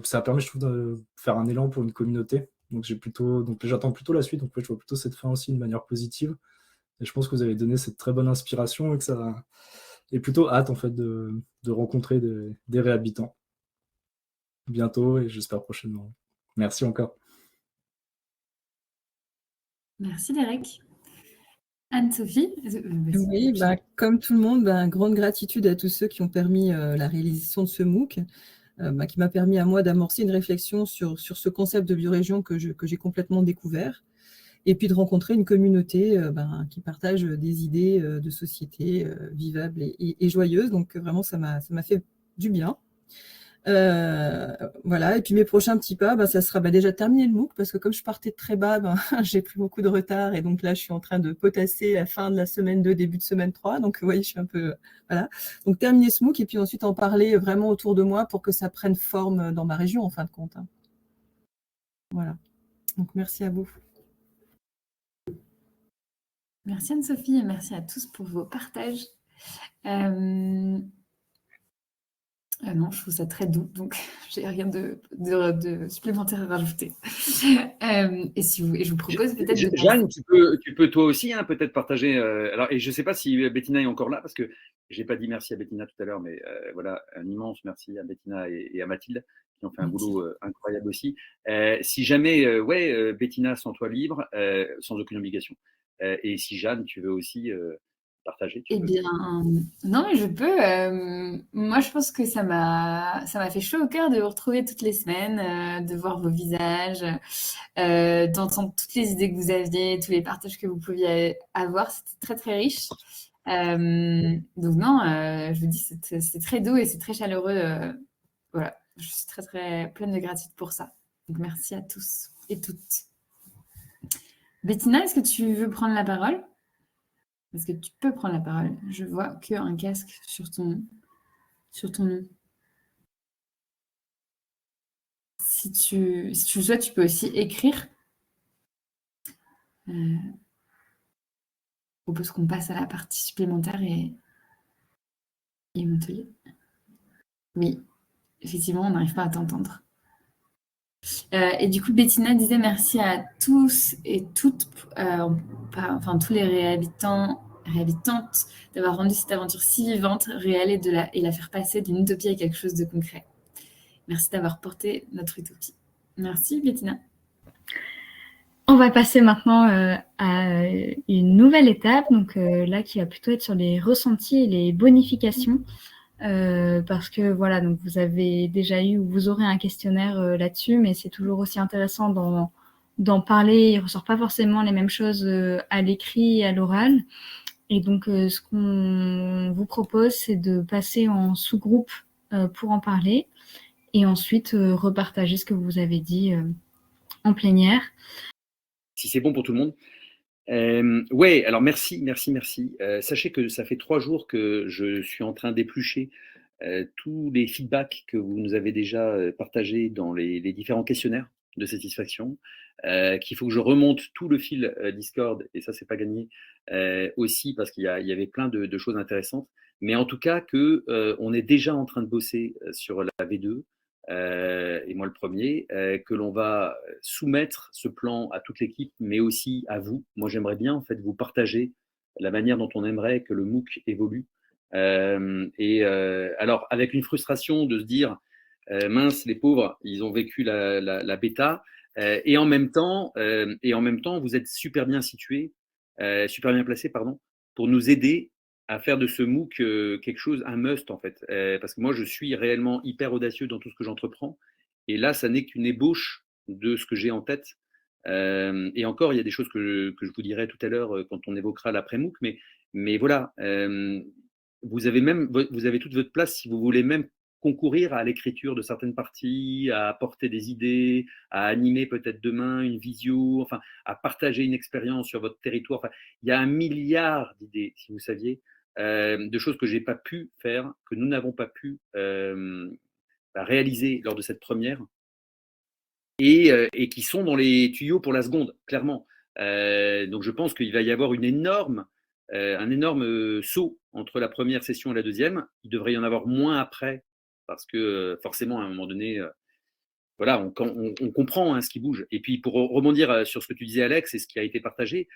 ça a permis, je trouve, de faire un élan pour une communauté. Donc, j'attends plutôt la suite. Donc, je vois plutôt cette fin aussi de manière positive. Et je pense que vous avez donné cette très bonne inspiration et que ça... Et plutôt hâte en fait de rencontrer des réhabitants bientôt et j'espère prochainement. Merci encore. Merci Derek. Anne-Sophie? Oui, comme tout le monde, grande gratitude à tous ceux qui ont permis la réalisation de ce MOOC, qui m'a permis à moi d'amorcer une réflexion sur ce concept de biorégion que j'ai complètement découvert. Et puis de rencontrer une communauté qui partage des idées de société vivables et joyeuses. Donc vraiment, ça m'a fait du bien. Voilà. Et puis mes prochains petits pas, ça sera déjà terminer le MOOC, parce que comme je partais de très bas, j'ai pris beaucoup de retard. Et donc là, je suis en train de potasser la fin de la semaine 2, début de semaine 3. Donc vous voyez, je suis un peu... Voilà. Donc terminer ce MOOC et puis ensuite en parler vraiment autour de moi pour que ça prenne forme dans ma région, en fin de compte. Voilà. Donc merci à vous. Merci Anne-Sophie et merci à tous pour vos partages. Non, je trouve ça très doux, donc j'ai rien de supplémentaire à rajouter. Et je vous propose peut-être de... Jeanne, tu peux toi aussi peut-être partager. Alors, et je ne sais pas si Bettina est encore là, parce que je n'ai pas dit merci à Bettina tout à l'heure, mais voilà, un immense merci à Bettina et à Mathilde, qui ont fait un boulot incroyable aussi. Si jamais, Bettina, sens-toi libre, sans aucune obligation. Et si Jeanne, tu veux aussi partager, Eh bien, non, mais je peux. Moi, je pense que ça m'a fait chaud au cœur de vous retrouver toutes les semaines, de voir vos visages, d'entendre toutes les idées que vous aviez, tous les partages que vous pouviez avoir. C'était très, très riche. Donc non, je vous dis, c'est très doux et c'est très chaleureux. Voilà, je suis très, très pleine de gratitude pour ça. Donc merci à tous et toutes. Bettina, est-ce que tu veux prendre la parole? Est-ce que tu peux prendre la parole? Je vois qu'un casque sur ton nom. Si tu le souhaites, tu peux aussi écrire. Je propose qu'on passe à la partie supplémentaire et Montelier. Oui, effectivement, on n'arrive pas à t'entendre. Et du coup, Bettina disait merci à tous et toutes, tous les réhabitantes d'avoir rendu cette aventure si vivante, réelle et la faire passer d'une utopie à quelque chose de concret. Merci d'avoir porté notre utopie. Merci, Bettina. On va passer maintenant à une nouvelle étape, donc là qui va plutôt être sur les ressentis et les bonifications. parce que voilà, donc vous avez déjà eu ou vous aurez un questionnaire là-dessus, mais c'est toujours aussi intéressant d'en parler. Il ne ressort pas forcément les mêmes choses à l'écrit et à l'oral. Et donc, ce qu'on vous propose, c'est de passer en sous-groupe pour en parler et ensuite repartager ce que vous avez dit en plénière. Si c'est bon pour tout le monde. Ouais, alors merci. Sachez que ça fait 3 jours que je suis en train d'éplucher tous les feedbacks que vous nous avez déjà partagés dans les différents questionnaires de satisfaction, qu'il faut que je remonte tout le fil Discord, et ça, c'est pas gagné, aussi parce qu'il y avait plein de choses intéressantes. Mais en tout cas, on est déjà en train de bosser sur la V2, et moi le premier, que l'on va soumettre ce plan à toute l'équipe, mais aussi à vous. Moi, j'aimerais bien en fait vous partager la manière dont on aimerait que le MOOC évolue. Alors, avec une frustration de se dire, mince, les pauvres, ils ont vécu la bêta, et en même temps, vous êtes super bien situés, super bien placés, pardon, pour nous aider à faire de ce MOOC quelque chose, un must en fait. Parce que moi, je suis réellement hyper audacieux dans tout ce que j'entreprends. Et là, ça n'est qu'une ébauche de ce que j'ai en tête. Et encore, il y a des choses que je vous dirai tout à l'heure quand on évoquera l'après-MOOC. Mais voilà, vous avez toute votre place si vous voulez même concourir à l'écriture de certaines parties, à apporter des idées, à animer peut-être demain une visio, enfin, à partager une expérience sur votre territoire. Enfin, il y a 1 milliard d'idées, si vous saviez, de choses que j'ai pas pu faire, que nous n'avons pas pu réaliser lors de cette première, et qui sont dans les tuyaux pour la seconde, clairement. Donc je pense qu'il va y avoir un énorme saut entre la première session et la deuxième. Il devrait y en avoir moins après, parce que forcément, à un moment donné, voilà, on comprend ce qui bouge. Et puis, pour rebondir sur ce que tu disais, Alex, et ce qui a été partagé,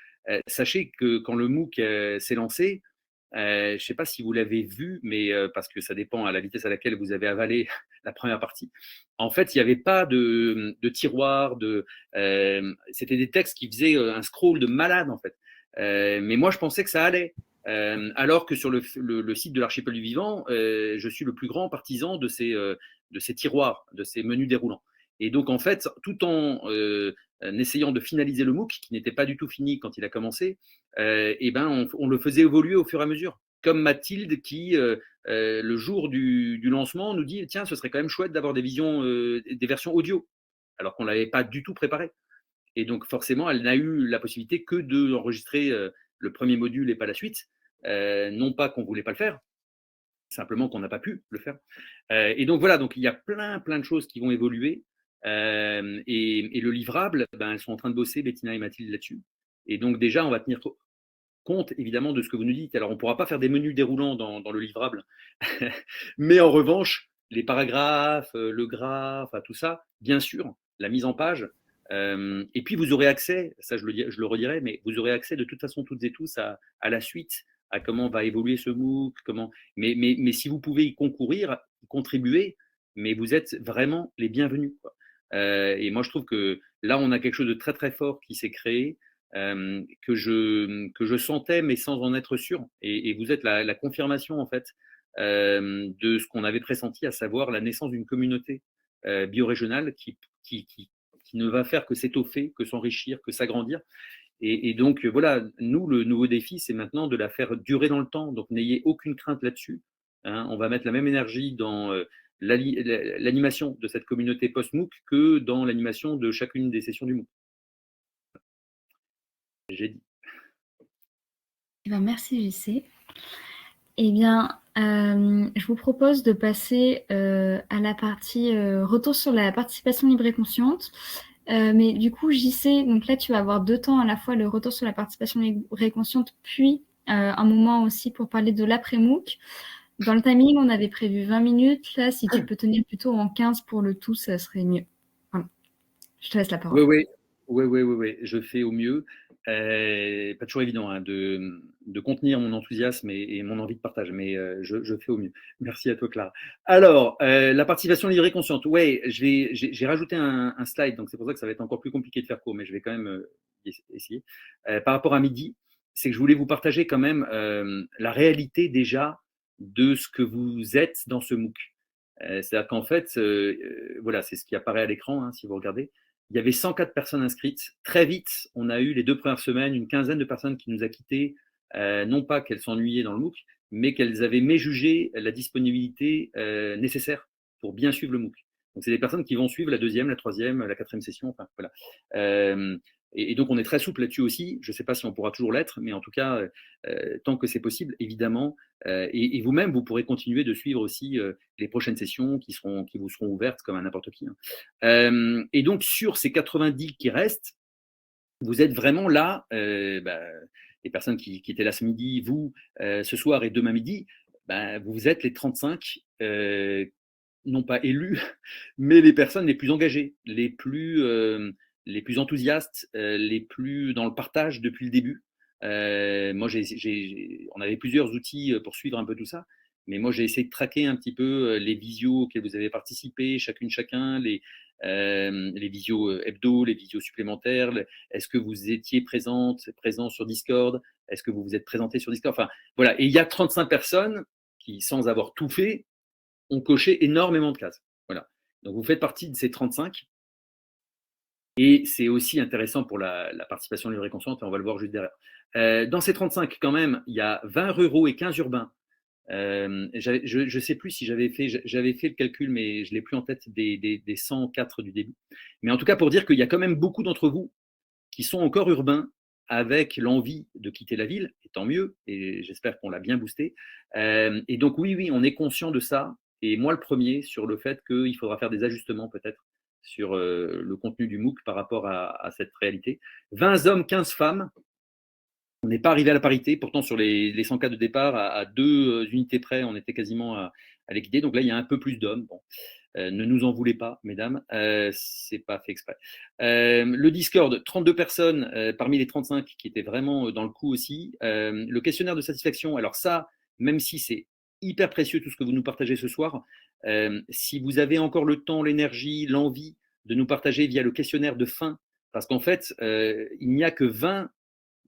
sachez que quand le MOOC s'est lancé, je ne sais pas si vous l'avez vu, mais parce que ça dépend à la vitesse à laquelle vous avez avalé la première partie. En fait, il n'y avait pas de tiroir, c'était des textes qui faisaient un scroll de malade, en fait. Mais moi, je pensais que ça allait. Alors que sur le site de l'Archipel du Vivant, je suis le plus grand partisan de ces tiroirs, de ces menus déroulants. Et donc, en fait, tout en essayant de finaliser le MOOC, qui n'était pas du tout fini quand il a commencé, on le faisait évoluer au fur et à mesure. Comme Mathilde qui, le jour du lancement, nous dit « Tiens, ce serait quand même chouette d'avoir des versions audio », alors qu'on ne l'avait pas du tout préparé. Et donc, forcément, elle n'a eu la possibilité que d'enregistrer le premier module et pas la suite. Non pas qu'on ne voulait pas le faire, simplement qu'on n'a pas pu le faire. Et donc voilà, donc il y a plein de choses qui vont évoluer. Et le livrable, elles sont en train de bosser, Bettina et Mathilde, là-dessus. Et donc déjà, on va tenir compte évidemment de ce que vous nous dites. Alors on ne pourra pas faire des menus déroulants dans le livrable, mais en revanche, les paragraphes, le graphe, tout ça, bien sûr, la mise en page. Et puis vous aurez accès, ça je le redirai, mais vous aurez accès de toute façon toutes et tous à la suite, à comment va évoluer ce MOOC, mais si vous pouvez y concourir, y contribuer, mais vous êtes vraiment les bienvenus, quoi. Et moi je trouve que là on a quelque chose de très très fort qui s'est créé, que je sentais mais sans en être sûr, et vous êtes la confirmation en fait de ce qu'on avait pressenti, à savoir la naissance d'une communauté biorégionale qui ne va faire que s'étoffer, que s'enrichir, que s'agrandir. Et donc, voilà, nous, le nouveau défi, c'est maintenant de la faire durer dans le temps. Donc, n'ayez aucune crainte là-dessus. On va mettre la même énergie dans l'animation de cette communauté post-MOOC que dans l'animation de chacune des sessions du MOOC. J'ai dit. Merci, JC. Eh bien, je vous propose de passer à la partie retour sur la participation libre et consciente. Mais du coup, JC, donc là, tu vas avoir 2 temps, à la fois le retour sur la participation libre et consciente, puis un moment aussi pour parler de l'après-MOOC. Dans le timing, on avait prévu 20 minutes. Là, si tu peux tenir plutôt en 15 pour le tout, ça serait mieux. Voilà. Je te laisse la parole. Oui, je fais au mieux. Pas toujours évident de contenir mon enthousiasme et mon envie de partage, mais je fais au mieux. Merci à toi, Clara. Alors, la participation libre et consciente. Ouais, j'ai rajouté un slide, donc c'est pour ça que ça va être encore plus compliqué de faire court, mais je vais quand même essayer. Par rapport à midi, c'est que je voulais vous partager quand même la réalité déjà de ce que vous êtes dans ce MOOC. C'est-à-dire qu'en fait, voilà, c'est ce qui apparaît à l'écran, hein, si vous regardez. Il y avait 104 personnes inscrites. Très vite, on a eu les 2 premières semaines une quinzaine de personnes qui nous a quittés, non pas qu'elles s'ennuyaient dans le MOOC, mais qu'elles avaient méjugé la disponibilité nécessaire pour bien suivre le MOOC. Donc, c'est des personnes qui vont suivre la 2e, la 3e, la 4e session. Enfin, voilà. Et donc, on est très souple là-dessus aussi. Je ne sais pas si on pourra toujours l'être, mais en tout cas, tant que c'est possible, évidemment. Et vous-même, vous pourrez continuer de suivre aussi les prochaines sessions qui vous seront ouvertes comme à n'importe qui. Hein. Et donc, sur ces 90 qui restent, vous êtes vraiment là, les personnes qui étaient là ce midi, vous, ce soir et demain midi, vous êtes les 35, non pas élus, mais les personnes les plus engagées, les plus enthousiastes, les plus dans le partage depuis le début. Moi, on avait plusieurs outils pour suivre un peu tout ça, mais moi, j'ai essayé de traquer un petit peu les visios auxquels vous avez participé, chacun, les visios hebdo, les visios supplémentaires. Est-ce que vous étiez présent sur Discord? Est-ce que vous vous êtes présenté sur Discord? Enfin, voilà. Et il y a 35 personnes qui, sans avoir tout fait, ont coché énormément de cases. Voilà. Donc, vous faites partie de ces 35. Et c'est aussi intéressant pour la participation libre et consciente, et on va le voir juste derrière. Dans ces 35, quand même, il y a 20 ruraux et 15 urbains. Je ne sais plus si j'avais fait le calcul, mais je ne l'ai plus en tête des 104 du début. Mais en tout cas, pour dire qu'il y a quand même beaucoup d'entre vous qui sont encore urbains, avec l'envie de quitter la ville, et tant mieux, et j'espère qu'on l'a bien boosté. Et donc oui, on est conscient de ça, et moi le premier, sur le fait qu'il faudra faire des ajustements peut-être sur le contenu du MOOC par rapport à cette réalité. 20 hommes, 15 femmes. On n'est pas arrivé à la parité. Pourtant, sur les 100 cas de départ, à 2 unités près, on était quasiment à l'équité. Donc là, il y a un peu plus d'hommes. Bon. Ne nous en voulez pas, mesdames. C'est pas fait exprès. Le Discord, 32 personnes parmi les 35 qui étaient vraiment dans le coup aussi. Le questionnaire de satisfaction. Alors ça, même si c'est hyper précieux tout ce que vous nous partagez ce soir, si vous avez encore le temps, l'énergie, l'envie de nous partager via le questionnaire de fin, parce qu'en fait, il n'y a que 20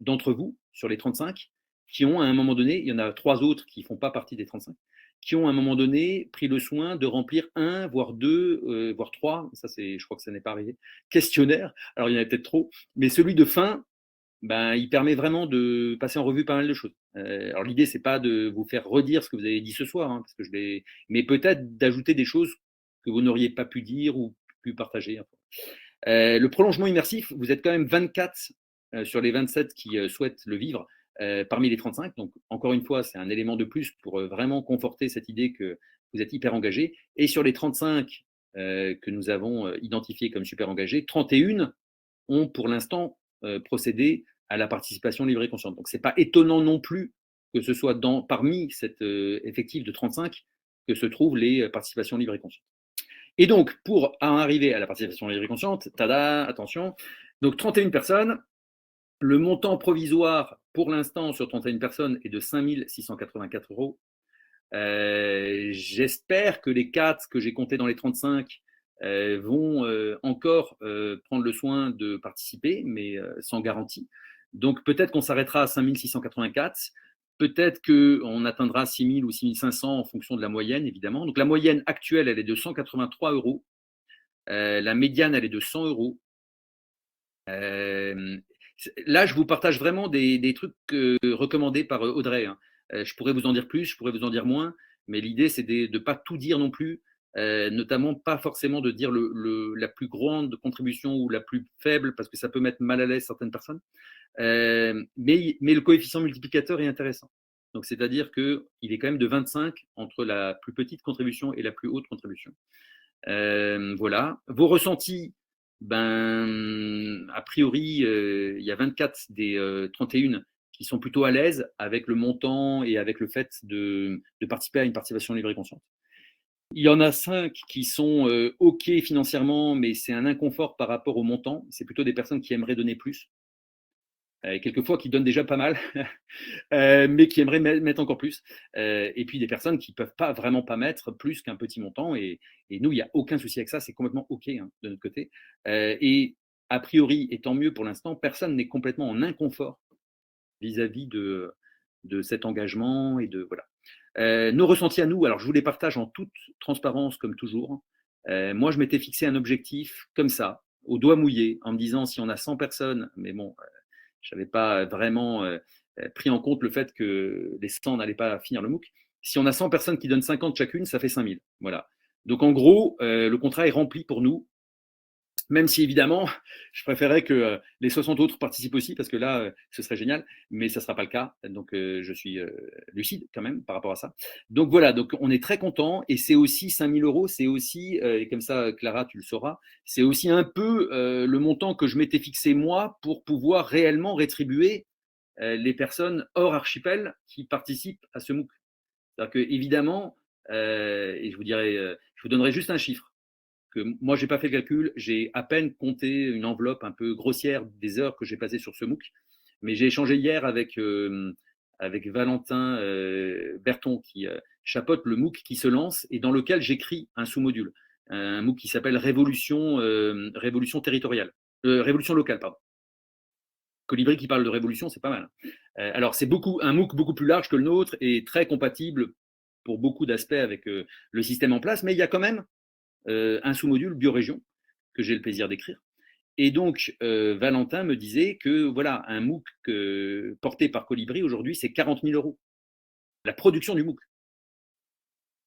d'entre vous sur les 35 qui ont à un moment donné, il y en a 3 autres qui ne font pas partie des 35, qui ont à un moment donné pris le soin de remplir 1, voire 2, voire 3, ça je crois que ça n'est pas arrivé, questionnaire. Alors il y en a peut-être trop, mais celui de fin, il permet vraiment de passer en revue pas mal de choses. Alors l'idée, c'est pas de vous faire redire ce que vous avez dit ce soir, hein, parce que mais peut-être d'ajouter des choses que vous n'auriez pas pu dire ou pu partager. Le prolongement immersif, vous êtes quand même 24 sur les 27 qui souhaitent le vivre parmi les 35. Donc, encore une fois, c'est un élément de plus pour vraiment conforter cette idée que vous êtes hyper engagés. Et sur les 35 que nous avons identifiés comme super engagés, 31 ont pour l'instant procédé à la participation libre et consciente. Donc, ce n'est pas étonnant non plus que ce soit parmi cet effectif de 35 que se trouvent les participations libres et conscientes. Et donc, pour en arriver à la participation libre et consciente, tada, attention, donc 31 personnes, le montant provisoire pour l'instant sur 31 personnes est de 5 684 €. J'espère que les 4 que j'ai comptés dans les 35 vont encore prendre le soin de participer, mais sans garantie. Donc peut-être qu'on s'arrêtera à 5 684, peut-être qu'on atteindra 6 000 ou 6 500 en fonction de la moyenne, évidemment. Donc la moyenne actuelle, elle est de 183 €. La médiane, elle est de 100 €. Là, je vous partage vraiment des trucs recommandés par Audrey. Hein. Je pourrais vous en dire plus, je pourrais vous en dire moins, mais l'idée, c'est de ne pas tout dire non plus, notamment pas forcément de dire la plus grande contribution ou la plus faible, parce que ça peut mettre mal à l'aise certaines personnes. Mais le coefficient multiplicateur est intéressant. Donc, c'est-à-dire qu'il est quand même de 25 entre la plus petite contribution et la plus haute contribution. Voilà. Vos ressentis, a priori, il y a 24 des 31 qui sont plutôt à l'aise avec le montant et avec le fait de participer à une participation libre et consciente. Il y en a 5 qui sont OK financièrement, mais c'est un inconfort par rapport au montant. C'est plutôt des personnes qui aimeraient donner plus. Quelquefois qui donnent déjà pas mal, mais qui aimeraient mettre encore plus. Et puis des personnes qui ne peuvent pas vraiment pas mettre plus qu'un petit montant. Et nous, il n'y a aucun souci avec ça, c'est complètement OK hein, de notre côté. Et a priori, et tant mieux pour l'instant, personne n'est complètement en inconfort vis-à-vis de cet engagement et de voilà. Nos ressentis à nous, alors je vous les partage en toute transparence comme toujours. Moi, je m'étais fixé un objectif comme ça, au doigt mouillé, en me disant si on a 100 personnes, mais bon, je n'avais pas vraiment pris en compte le fait que les 100 n'allaient pas finir le MOOC. Si on a 100 personnes qui donnent 50 chacune, ça fait 5000. Voilà. Donc en gros, le contrat est rempli pour nous, même si évidemment, je préférais que les 60 autres participent aussi, parce que là, ce serait génial, mais ça ne sera pas le cas. Donc je suis lucide quand même par rapport à ça. Donc voilà, donc on est très content, et c'est aussi 5000 €, c'est aussi, et comme ça Clara, tu le sauras, c'est aussi un peu le montant que je m'étais fixé moi pour pouvoir réellement rétribuer les personnes hors archipel qui participent à ce MOOC. C'est-à-dire que évidemment, et je vous donnerai juste un chiffre, que moi, je n'ai pas fait le calcul, j'ai à peine compté une enveloppe un peu grossière des heures que j'ai passées sur ce MOOC, mais j'ai échangé hier avec Valentin Berton, qui chapeaute le MOOC qui se lance et dans lequel j'écris un sous-module, un MOOC qui s'appelle Révolution territoriale, Révolution locale, pardon. Colibri qui parle de révolution, c'est pas mal. Alors, c'est un MOOC beaucoup plus large que le nôtre et très compatible pour beaucoup d'aspects avec le système en place, mais il y a quand même un sous-module biorégion que j'ai le plaisir d'écrire. Et donc, Valentin me disait que voilà, un MOOC porté par Colibri aujourd'hui, c'est 40 000 €. La production du MOOC.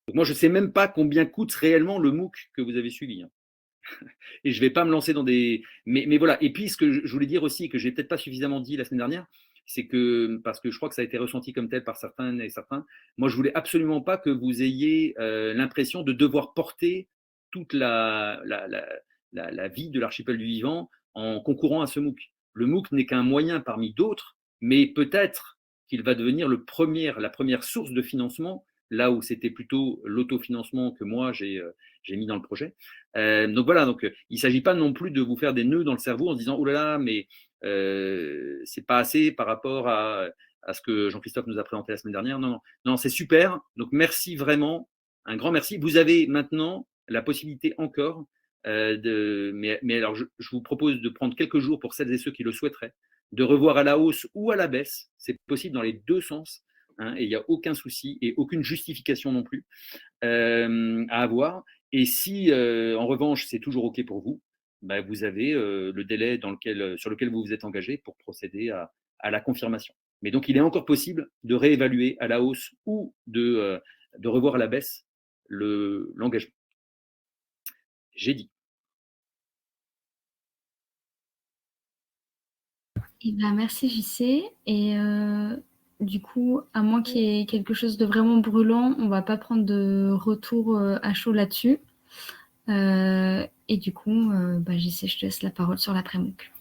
Donc moi, je ne sais même pas combien coûte réellement le MOOC que vous avez suivi. Hein. Et je ne vais pas me lancer dans des… Mais voilà. Et puis, ce que je voulais dire aussi, que je n'ai peut-être pas suffisamment dit la semaine dernière, c'est que, parce que je crois que ça a été ressenti comme tel par certains et certains, moi, je ne voulais absolument pas que vous ayez l'impression de devoir porter toute la vie de l'archipel du vivant en concourant à ce MOOC. Le MOOC n'est qu'un moyen parmi d'autres, mais peut-être qu'il va devenir la première source de financement, là où c'était plutôt l'autofinancement que moi j'ai mis dans le projet. Donc voilà, donc, il ne s'agit pas non plus de vous faire des nœuds dans le cerveau en se disant « Oh là là, mais c'est pas assez par rapport à ce que Jean-Christophe nous a présenté la semaine dernière. » Non, c'est super. Donc merci vraiment, un grand merci. Vous avez maintenant la possibilité encore mais alors je vous propose de prendre quelques jours pour celles et ceux qui le souhaiteraient, de revoir à la hausse ou à la baisse. C'est possible dans les deux sens, hein, et il n'y a aucun souci et aucune justification non plus à avoir. Et si en revanche c'est toujours OK pour vous, bah, vous avez le délai sur lequel vous vous êtes engagé pour procéder à la confirmation. Mais donc il est encore possible de réévaluer à la hausse ou de revoir à la baisse l'engagement. J'ai dit. Eh ben, merci JC. Et du coup, à moins qu'il y ait quelque chose de vraiment brûlant, on ne va pas prendre de retour à chaud là-dessus. Et du coup, JC, je te laisse la parole sur l'après-MOOC.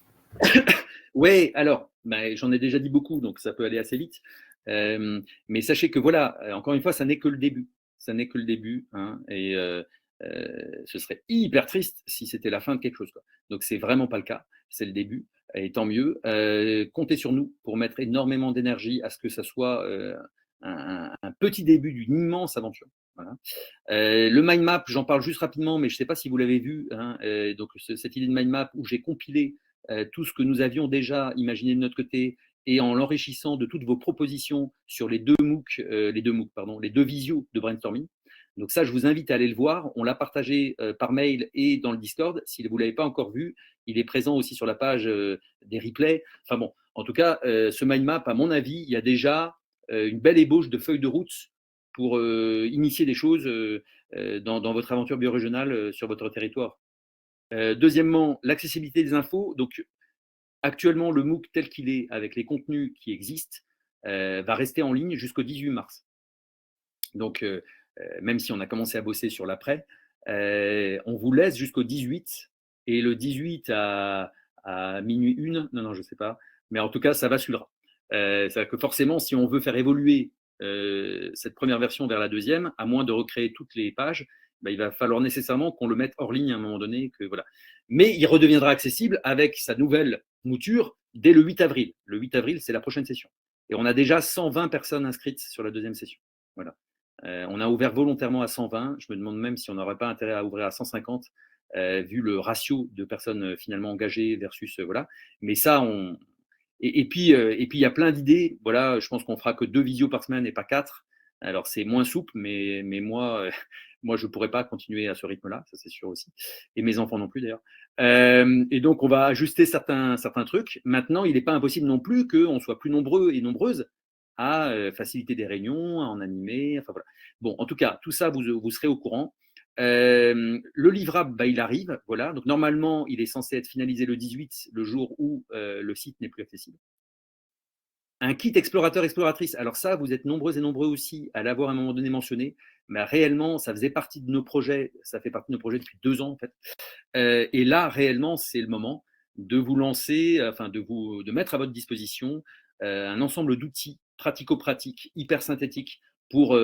Oui, alors, j'en ai déjà dit beaucoup, donc ça peut aller assez vite. Mais sachez que voilà, encore une fois, ça n'est que le début. Ça n'est que le début. Hein, et ce serait hyper triste si c'était la fin de quelque chose, quoi. Donc, c'est vraiment pas le cas. C'est le début. Et tant mieux. Comptez sur nous pour mettre énormément d'énergie à ce que ça soit un petit début d'une immense aventure. Voilà. Le mind map, j'en parle juste rapidement, mais je ne sais pas si vous l'avez vu. Hein, donc, cette idée de mind map où j'ai compilé tout ce que nous avions déjà imaginé de notre côté et en l'enrichissant de toutes vos propositions sur les deux visios de brainstorming. Donc ça, je vous invite à aller le voir. On l'a partagé par mail et dans le Discord. Si vous ne l'avez pas encore vu, il est présent aussi sur la page des replays. Enfin bon, en tout cas, ce mind map, à mon avis, il y a déjà une belle ébauche de feuilles de route pour initier des choses dans votre aventure biorégionale sur votre territoire. Deuxièmement, l'accessibilité des infos. Donc, actuellement, le MOOC tel qu'il est, avec les contenus qui existent, va rester en ligne jusqu'au 18 mars. Donc, même si on a commencé à bosser sur l'après, on vous laisse jusqu'au 18, et le 18 à minuit 1, non, je ne sais pas, mais en tout cas, ça basculera. C'est-à-dire que forcément, si on veut faire évoluer cette première version vers la deuxième, à moins de recréer toutes les pages, il va falloir nécessairement qu'on le mette hors ligne à un moment donné. Voilà. Mais il redeviendra accessible avec sa nouvelle mouture dès le 8 avril. Le 8 avril, c'est la prochaine session. Et on a déjà 120 personnes inscrites sur la deuxième session. Voilà. On a ouvert volontairement à 120. Je me demande même si on n'aurait pas intérêt à ouvrir à 150, vu le ratio de personnes finalement engagées versus… voilà. Mais ça, et puis, il y a plein d'idées. Voilà, je pense qu'on fera que 2 visios par semaine et pas 4. Alors, c'est moins souple, mais moi, moi, je ne pourrais pas continuer à ce rythme-là, ça c'est sûr aussi. Et mes enfants non plus d'ailleurs. Et donc, on va ajuster certains trucs. Maintenant, il n'est pas impossible non plus qu'on soit plus nombreux et nombreuses à faciliter des réunions, à en animer. Enfin, voilà. Bon, en tout cas, tout ça, vous serez au courant. Le livrable, bah, il arrive. Voilà. Donc, normalement, il est censé être finalisé le 18, le jour où le site n'est plus accessible. Un kit explorateur-exploratrice. Alors ça, vous êtes nombreux et nombreux aussi à l'avoir à un moment donné mentionné, mais réellement, ça faisait partie de nos projets, ça fait partie de nos projets depuis 2 ans en fait. Et là, réellement, c'est le moment de vous lancer, enfin de mettre à votre disposition un ensemble d'outils pratico-pratiques, hyper synthétiques pour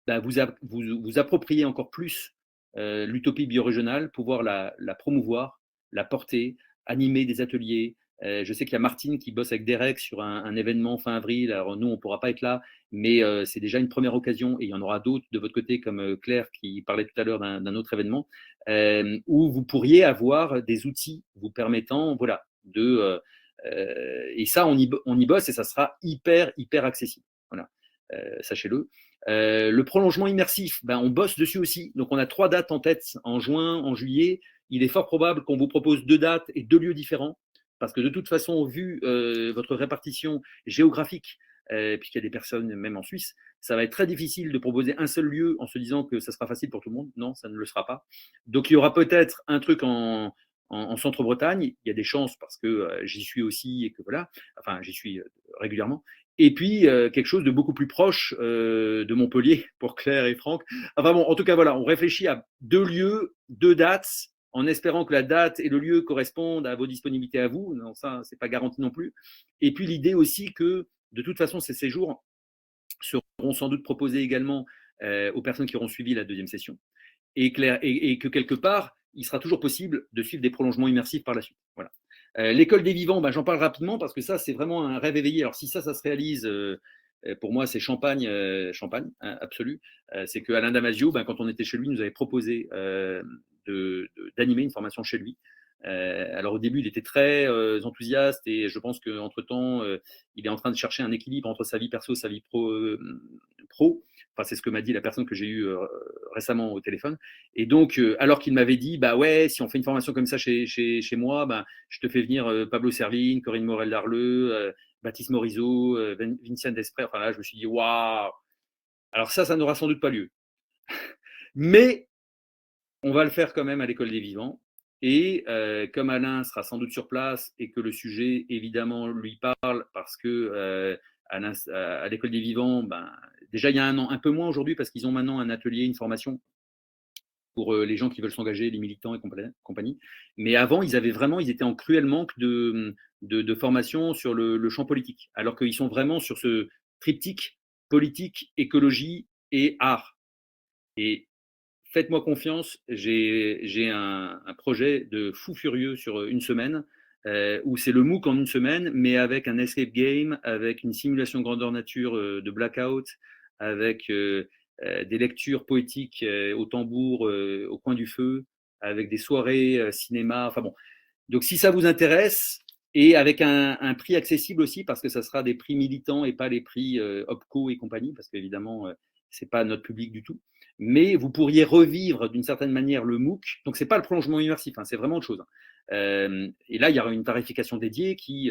vous approprier encore plus l'utopie biorégionale, pouvoir la promouvoir, la porter, animer des ateliers. Je sais qu'il y a Martine qui bosse avec Derek sur un événement fin avril. Alors nous, on ne pourra pas être là, mais c'est déjà une première occasion et il y en aura d'autres de votre côté, comme Claire qui parlait tout à l'heure d'un autre événement, où vous pourriez avoir des outils vous permettant, voilà, et ça, on y bosse et ça sera hyper accessible. Voilà, sachez-le. Le prolongement immersif, ben, on bosse dessus aussi. Donc, on a 3 dates en tête, en juin, en juillet. Il est fort probable qu'on vous propose 2 dates et 2 lieux différents. Parce que de toute façon, vu votre répartition géographique, puisqu'il y a des personnes même en Suisse, ça va être très difficile de proposer un seul lieu en se disant que ça sera facile pour tout le monde. Non, ça ne le sera pas. Donc, il y aura peut-être un truc en Centre-Bretagne. Il y a des chances parce que j'y suis aussi et que voilà, enfin, j'y suis régulièrement. Et puis, quelque chose de beaucoup plus proche de Montpellier pour Claire et Franck. Enfin bon, en tout cas, voilà, on réfléchit à 2 lieux, 2 dates, en espérant que la date et le lieu correspondent à vos disponibilités à vous. Non, ça, c'est pas garanti non plus. Et puis, l'idée aussi que, de toute façon, ces séjours seront sans doute proposés également aux personnes qui auront suivi la 2e session. Et que quelque part, il sera toujours possible de suivre des prolongements immersifs par la suite. Voilà. L'école des vivants, ben, j'en parle rapidement parce que ça, c'est vraiment un rêve éveillé. Alors, si ça se réalise, pour moi, c'est champagne hein, absolu. C'est que Alain Damasio, ben, quand on était chez lui, nous avait proposé d'animer une formation chez lui. Alors, au début, il était très enthousiaste et je pense qu'entre-temps, il est en train de chercher un équilibre entre sa vie perso et sa vie pro. Enfin, c'est ce que m'a dit la personne que j'ai eue récemment au téléphone. Et donc, alors qu'il m'avait dit, bah ouais, si on fait une formation comme ça chez moi, bah, je te fais venir Pablo Servigne, Corinne Morel-Darleux, Baptiste Morisot, Vincent Desprez. Enfin là, je me suis dit, waouh. Alors ça n'aura sans doute pas lieu. Mais on va le faire quand même à l'école des vivants. Et comme Alain sera sans doute sur place et que le sujet, évidemment, lui parle parce que à l'école des vivants, ben, déjà il y a un an, un peu moins aujourd'hui parce qu'ils ont maintenant un atelier, une formation pour les gens qui veulent s'engager, les militants et compagnie. Mais avant, ils étaient en cruel manque de formation sur le champ politique, alors qu'ils sont vraiment sur ce triptyque politique, écologie et art. Et faites-moi confiance, j'ai un projet de fou furieux sur une semaine, où c'est le MOOC en une semaine, mais avec un escape game, avec une simulation grandeur nature de blackout, avec des lectures poétiques au tambour, au coin du feu, avec des soirées cinéma, enfin bon. Donc si ça vous intéresse, et avec un prix accessible aussi, parce que ça sera des prix militants et pas les prix OPCO et compagnie, parce qu'évidemment, c'est pas notre public du tout. Mais vous pourriez revivre d'une certaine manière le MOOC. Donc, ce n'est pas le prolongement immersif, hein, c'est vraiment autre chose. Et là, il y aura une tarification dédiée qui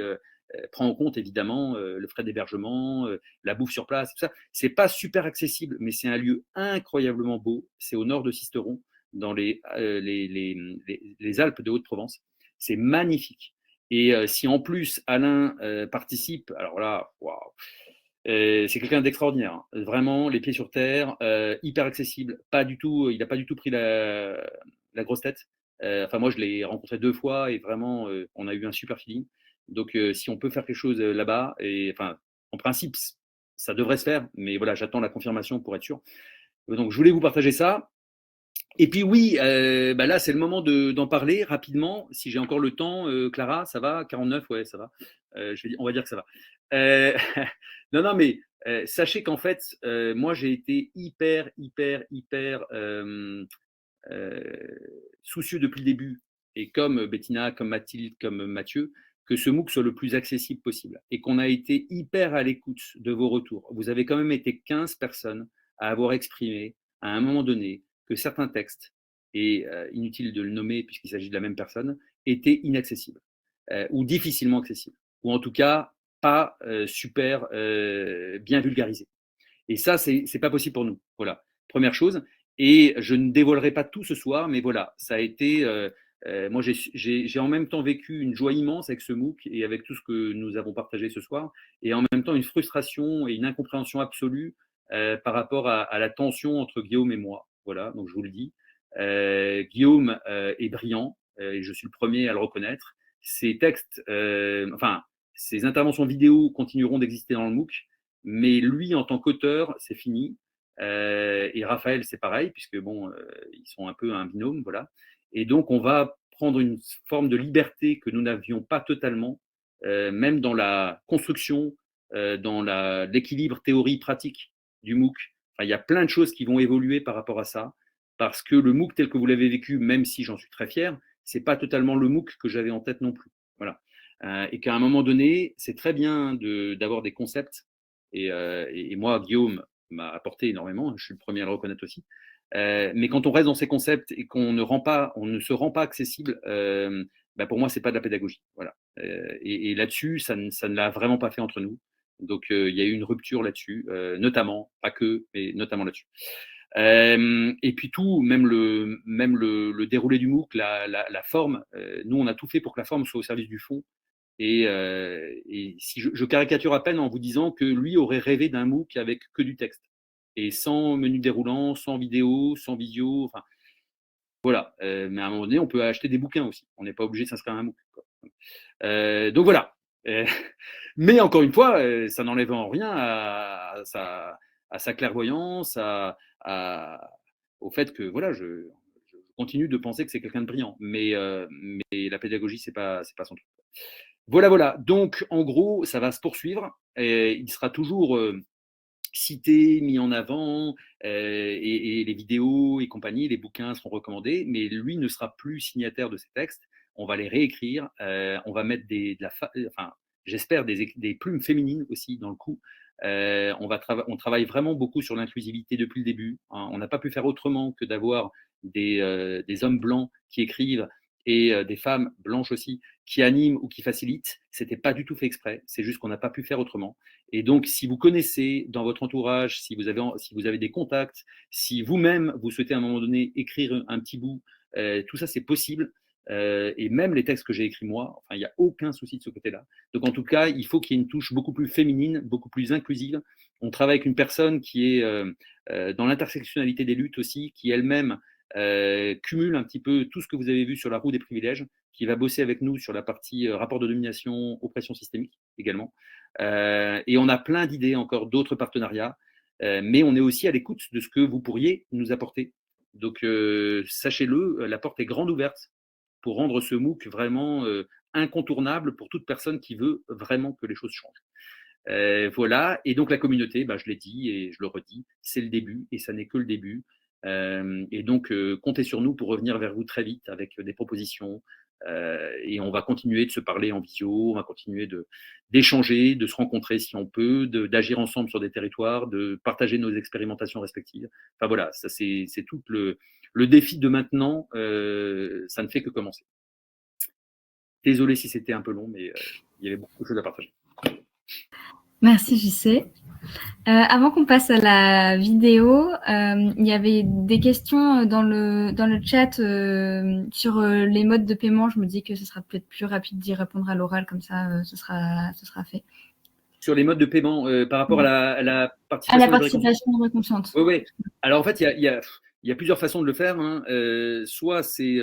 prend en compte évidemment le frais d'hébergement, la bouffe sur place, tout ça. Ce n'est pas super accessible, mais c'est un lieu incroyablement beau. C'est au nord de Sisteron, dans les Alpes de Haute-Provence. C'est magnifique. Et si en plus Alain participe, alors là, waouh! C'est quelqu'un d'extraordinaire, hein. Vraiment les pieds sur terre, hyper accessible, pas du tout, il n'a pas du tout pris la grosse tête. Enfin moi je l'ai rencontré 2 fois et vraiment on a eu un super feeling. Donc si on peut faire quelque chose là-bas, et enfin en principe ça devrait se faire, mais voilà, j'attends la confirmation pour être sûr. Donc je voulais vous partager ça. Et puis oui, bah là c'est le moment d'en parler rapidement, si j'ai encore le temps. Clara, ça va? 49, ouais, ça va. On va dire que ça va. Non, mais sachez qu'en fait, moi j'ai été hyper soucieux depuis le début. Et comme Bettina, comme Mathilde, comme Mathieu, que ce MOOC soit le plus accessible possible et qu'on a été hyper à l'écoute de vos retours. Vous avez quand même été 15 personnes à avoir exprimé à un moment donné que certains textes, et inutile de le nommer puisqu'il s'agit de la même personne, étaient inaccessibles ou difficilement accessibles, ou en tout cas pas super bien vulgarisés. Et ça, c'est pas possible pour nous. Voilà, première chose. Et je ne dévoilerai pas tout ce soir, mais voilà, ça a été. Moi, j'ai en même temps vécu une joie immense avec ce MOOC et avec tout ce que nous avons partagé ce soir, et en même temps une frustration et une incompréhension absolue par rapport à la tension entre Guillaume et moi. Voilà, donc je vous le dis. Guillaume est brillant, et je suis le premier à le reconnaître. Ces textes, ces interventions vidéo continueront d'exister dans le MOOC, mais lui, en tant qu'auteur, c'est fini. Et Raphaël, c'est pareil, puisque bon, ils sont un peu un binôme, voilà. Et donc, on va prendre une forme de liberté que nous n'avions pas totalement, même dans la construction, dans l'équilibre théorie-pratique du MOOC. Enfin, il y a plein de choses qui vont évoluer par rapport à ça, parce que le MOOC tel que vous l'avez vécu, même si j'en suis très fier, c'est pas totalement le MOOC que j'avais en tête non plus. Voilà. Et qu'à un moment donné, c'est très bien d'avoir des concepts. Et moi, Guillaume m'a apporté énormément, je suis le premier à le reconnaître aussi. Mais quand on reste dans ces concepts et qu'on ne se rend pas accessible, pour moi, c'est pas de la pédagogie. Voilà. Et là-dessus, ça ne l'a vraiment pas fait entre nous. Donc, il y a eu une rupture là-dessus, notamment, pas que, mais notamment là-dessus. Et puis tout, même le déroulé du MOOC, la forme, nous, on a tout fait pour que la forme soit au service du fond. Et si je caricature à peine en vous disant que lui aurait rêvé d'un MOOC avec que du texte et sans menu déroulant, sans vidéo, sans visio, enfin voilà. Mais à un moment donné, on peut acheter des bouquins aussi. On n'est pas obligé de s'inscrire à un MOOC, quoi. Donc voilà. Mais encore une fois, ça n'enlève en rien à sa clairvoyance, au fait que voilà, je continue de penser que c'est quelqu'un de brillant. Mais la pédagogie, c'est pas son truc. Voilà. Donc, en gros, ça va se poursuivre. Et il sera toujours cité, mis en avant, et les vidéos et compagnie, les bouquins seront recommandés, mais lui ne sera plus signataire de ces textes. On va les réécrire. On va mettre j'espère des plumes féminines aussi dans le coup. On travaille vraiment beaucoup sur l'inclusivité depuis le début. On n'a pas pu faire autrement que d'avoir des hommes blancs qui écrivent et des femmes blanches aussi qui animent ou qui facilitent. C'était pas du tout fait exprès, c'est juste qu'on n'a pas pu faire autrement. Et donc, si vous connaissez dans votre entourage, si vous avez des contacts, si vous-même vous souhaitez à un moment donné écrire un petit bout, tout ça c'est possible. Et même les textes que j'ai écrits moi, enfin, il n'y a aucun souci de ce côté-là. Donc en tout cas, il faut qu'il y ait une touche beaucoup plus féminine, beaucoup plus inclusive. On travaille avec une personne qui est dans l'intersectionnalité des luttes aussi, qui elle-même cumule un petit peu tout ce que vous avez vu sur la roue des privilèges, qui va bosser avec nous sur la partie rapport de domination, oppression systémique également. Et on a plein d'idées encore, d'autres partenariats, mais on est aussi à l'écoute de ce que vous pourriez nous apporter. Donc sachez-le, la porte est grande ouverte pour rendre ce MOOC vraiment incontournable pour toute personne qui veut vraiment que les choses changent. Voilà, et donc la communauté, je l'ai dit et je le redis, c'est le début et ça n'est que le début. Et donc, comptez sur nous pour revenir vers vous très vite avec des propositions. Et on va continuer de se parler en visio, on va continuer d'échanger, de se rencontrer si on peut, d'agir ensemble sur des territoires, de partager nos expérimentations respectives. Enfin voilà, ça c'est tout le défi de maintenant, ça ne fait que commencer. Désolé si c'était un peu long, mais il y avait beaucoup de choses à partager. Merci JC. Avant qu'on passe à la vidéo, il y avait des questions dans le chat sur les modes de paiement. Je me dis que ce sera peut-être plus rapide d'y répondre à l'oral, comme ça ce sera fait. Sur les modes de paiement par rapport à la participation, à la participation récompense. Oui. Alors en fait, il y a plusieurs façons de le faire. Soit c'est,